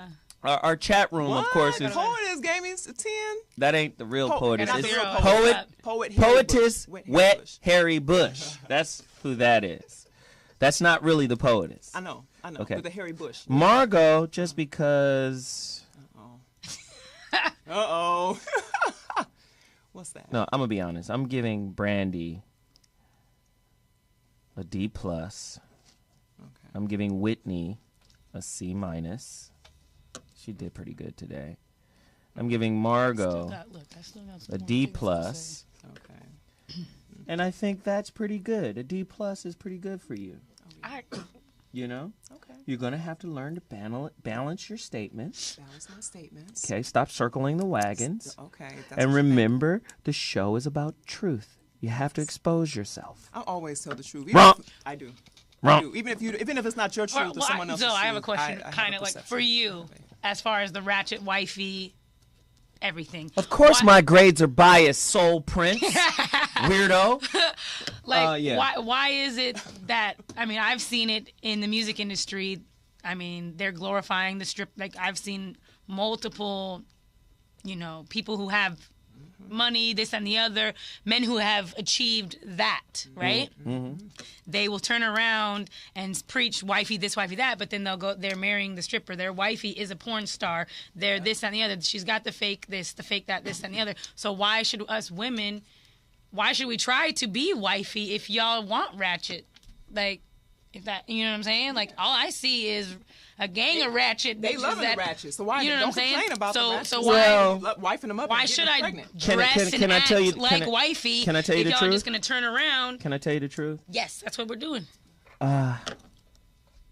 Our chat room, of course, is Poetess gave me a 10. that ain't the real poetess. Not It's the real poetess, Wet Harry Bush. That's who that is. That's not really the poetess. I know. Okay. With the Harry Bush. Margot, just because. Uh-oh. What's that? No, I'm gonna be honest. I'm giving Brandy a D+. Okay. I'm giving Whitney a C-. She did pretty good today. I'm giving Margot a D+. Okay. And I think that's pretty good. A D+ is pretty good for you. Okay. You're going to have to learn to balance your statements. Balance my statements. Okay, stop circling the wagons. Okay. And remember, the show is about truth. You have to expose yourself. I always tell the truth. Wrong. I do. Wrong. Even if it's not your truth or someone else's So truth. I have a question, I kind have of a like for perception. you, as far as the ratchet wifey, everything. Of course, Why- my grades are biased, Soul Prince, weirdo. Like, yeah. why is it that, I mean, I've seen it in the music industry. I mean, they're glorifying the strip. Like, I've seen multiple, people who have money, this and the other, men who have achieved that, right? Mm-hmm. They will turn around and preach wifey this, wifey that, but then they're marrying the stripper. Their wifey is a porn star. They're this and the other. She's got the fake this, the fake that, this and the other. So why should us women, why should we try to be wifey if y'all want ratchet? Like, if that, you know what I'm saying? Like, all I see is a gang of ratchet. They bitches loving that, the ratchet. So why you know don't what I'm saying? complain about the ratchet? So Well, wifing them up? why and should getting I pregnant? dress Can and I act tell you- like can I- wifey can I tell you if the y'all truth? just gonna turn around? Can I tell you the truth? Yes, that's what we're doing.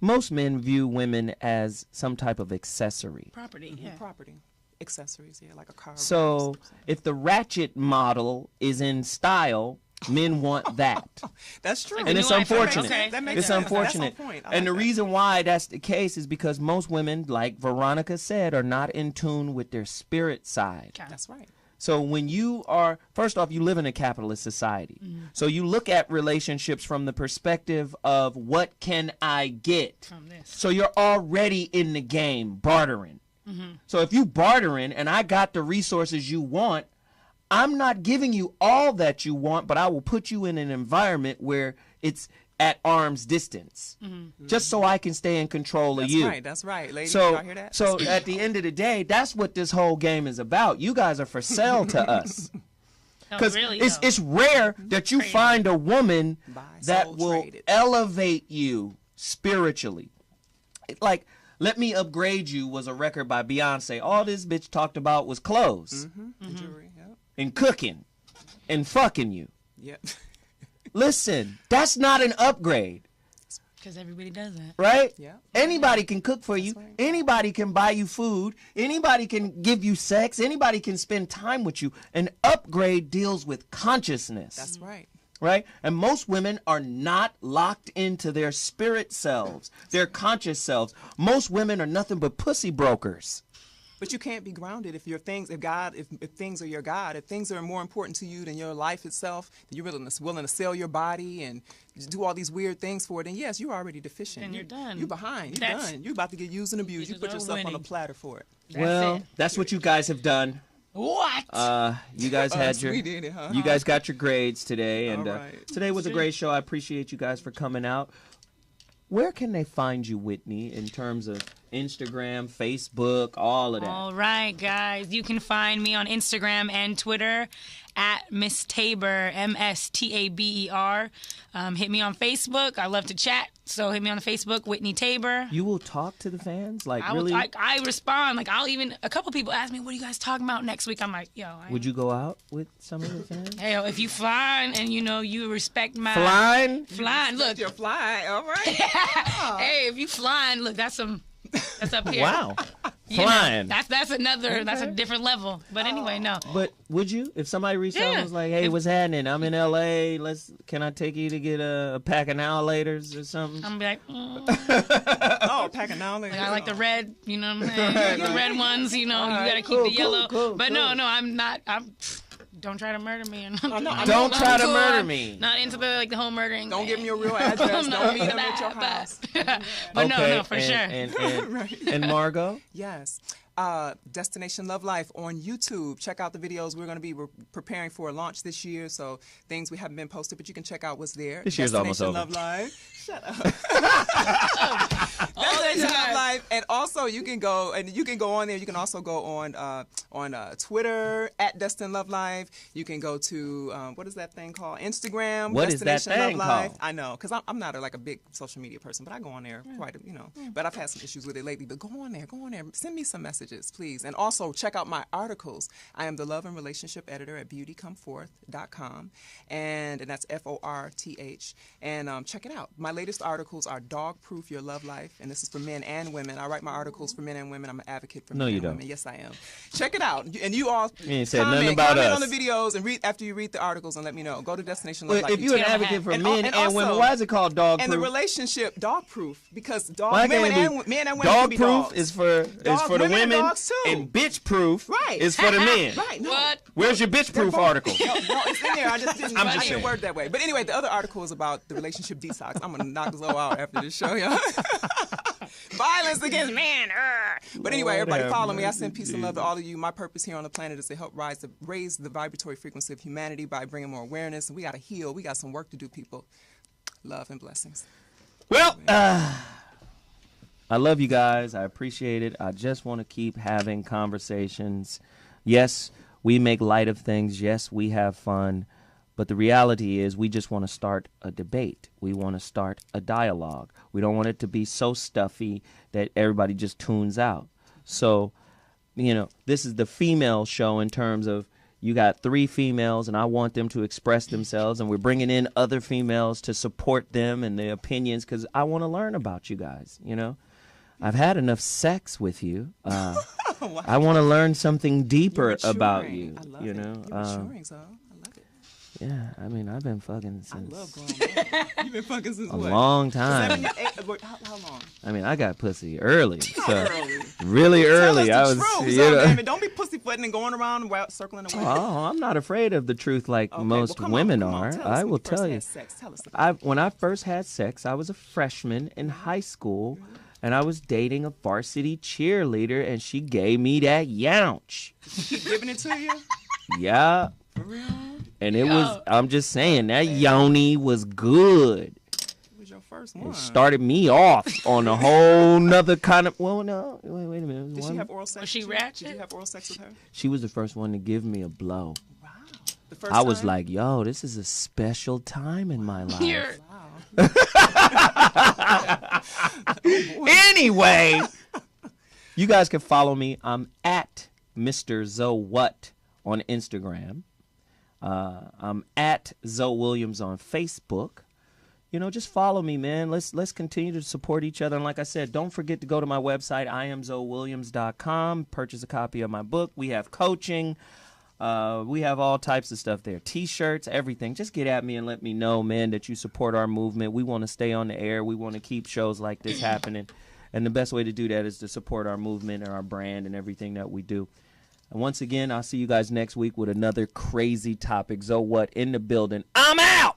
Most men view women as some type of accessory. Property, yeah. Property. Accessories, yeah, like a car. So if the ratchet model is in style, men want that. That's true. And it's new iPhone. unfortunate. Okay. That makes It's sense. unfortunate. That's on point. I And the like that. reason why that's the case is because most women, like Veronica said, are not in tune with their spirit side. That's right. So when you are, first off, you live in a capitalist society. So you look at relationships from the perspective of what can I get? From this. So you're already in the game, bartering. So if you bartering and I got the resources you want, I'm not giving you all that you want, but I will put you in an environment where it's at arm's distance, just so I can stay in control of you. That's right. Ladies, So, y'all hear that? so at the end of the day, that's what this whole game is about. You guys are for sale to us. No, Because really, it's though. it's rare that you Crazy. find a woman Buy, that sold, will traded. elevate you spiritually. Like, Let Me Upgrade You was a record by Beyonce. All this bitch talked about was clothes The jewelry, yep. and cooking and fucking you. Yep. Listen, that's not an upgrade, Because everybody does that. right? Yeah. Anybody can cook for you. That's right. Anybody can buy you food. Anybody can give you sex. Anybody can spend time with you. An upgrade deals with consciousness. That's right. Right? And most women are not locked into their spirit selves, their conscious selves. Most women are nothing but pussy brokers. But you can't be grounded if your things, if things are your God, if things are more important to you than your life itself, then you're willing to sell your body and do all these weird things for it. And yes, you're already deficient. Then you're done. You're behind. You're That's- done. You're about to get used and abused. You Bitches put are yourself on a winning. platter for it. That's it. That's what you guys have done. What? You guys had your, we did it, huh? you guys got your grades today, and All right. today was a great show. I appreciate you guys for coming out. Where can they find you, Whitney, in terms of Instagram, Facebook, all of that? All right, guys. You can find me on Instagram and Twitter at Miss Tabor, MSTABER. Hit me on Facebook. I love to chat, so hit me on the Facebook, Whitney Tabor. You will talk to the fans, like I, really. I respond. Like, a couple people ask me, what are you guys talking about next week? I'm like, Would you go out with some of the fans? Hey, if you flying and you respect my Flying? look, You're flying. All right. hey, if you flying, look, that's up here. Wow. You know, Flying. that's a different level. But anyway, no. But would you, if somebody reached out and Yeah. was like, "Hey, what's happening? I'm in LA. Can I take you to get a pack of Now-Laters or something?" I'm gonna be like, Oh, packing down there. I like the red, you know what I'm saying? The red ones, you gotta keep cool, the yellow. cool, but cool. no, I'm not. Don't try to murder me. Don't try to murder me. Not into the whole murdering. Don't give thing. me your real address. I'm not Don't meet into them at your that, house. But no, for and, sure. And Margot? Yes. Destination Love Life on YouTube. Check out the videos. We're going to be preparing for a launch this year, so things we haven't been posted, but you can check out what's there. This year's almost over. Destination Love Life. Shut up. Destination Love Life, and also you can go on there. You can also go on Twitter at Destin Love Life. You can go to what is that thing called? Instagram. What is that Destination thing Love Life. called? I know, because I'm not a big social media person, but I go on there quite, but I've had some issues with it lately. But go on there, send me some messages. messages, please. And also check out my articles. I am the love and relationship editor at beautycomforth.com, and that's FORTH. And check it out. My latest articles are Dog Proof Your Love Life, and this is for men and women. I write my articles for men and women. I'm an advocate for men and women. Yes, I am. Check it out. And you all ain't said nothing about comment us on the videos and read after you read the articles and let me know. Go to Destination Well, Love Life. if you're an advocate for men and women, why is it called Dog Proof? And the relationship Dog Proof, because Why men can't it be and women Dog can be Proof dogs. is for the women and women, dogs too. and Bitch Proof Right. is for the men. Right. No. What? Where's your Bitch Proof article? No, it's in there. I just didn't, I'm I just didn't saying. word that way. But anyway, the other article is about the relationship detox. I'm gonna knock Zoe out after this show, y'all. Violence against men. But anyway, everybody follow me. I send peace and love to all of you. My purpose here on the planet is to help raise the vibratory frequency of humanity by bringing more awareness. And we gotta heal. We got some work to do, people. Love and blessings. Well, I love you guys. I appreciate it. I just want to keep having conversations. Yes, we make light of things. Yes, we have fun. But the reality is we just want to start a debate. We want to start a dialogue. We don't want it to be so stuffy that everybody just tunes out. So, this is the female show in terms of you got 3 females, and I want them to express themselves, and we're bringing in other females to support them and their opinions because I want to learn about you guys, I've had enough sex with you. I want to learn something deeper about you, I love it. You're maturing, so I love it. Yeah, I mean, I've been fucking since I love grown men. You've been fucking since a what? long time. 7, 8, how long? I mean, I got pussy early. So Early. really early. Tell us the truth, damn it. Don't be pussyfooting and going around circling around. Oh, I'm not afraid of the truth like most well, come women on, are. Tell us I when will you first tell you. had sex. Tell us about it. When I first had sex, I was a freshman in high school, and I was dating a varsity cheerleader, and she gave me that younch. She keep giving it to you? Yeah. For real? And it was, I'm just saying, that yoni was good. It was your first one. It started me off on a whole nother kind of, well, no, wait a minute. Did she have oral sex? Was she with you? ratchet? Did you have oral sex with her? She was the first one to give me a blow. Wow. The first I was time? like, yo, this is a special time in my life. You're- Anyway, you guys can follow me. I'm at Mr. Zoe What on Instagram. I'm at Zoe Williams on Facebook. Just follow me, man. Let's continue to support each other. And like I said, don't forget to go to my website, IamZoeWilliams.com. Purchase a copy of my book. We have coaching. We have all types of stuff there. T-shirts, everything. Just get at me and let me know, man, that you support our movement. We want to stay on the air. We want to keep shows like this happening. And the best way to do that is to support our movement and our brand and everything that we do. And once again, I'll see you guys next week with another crazy topic. Zoe What in the building. I'm out!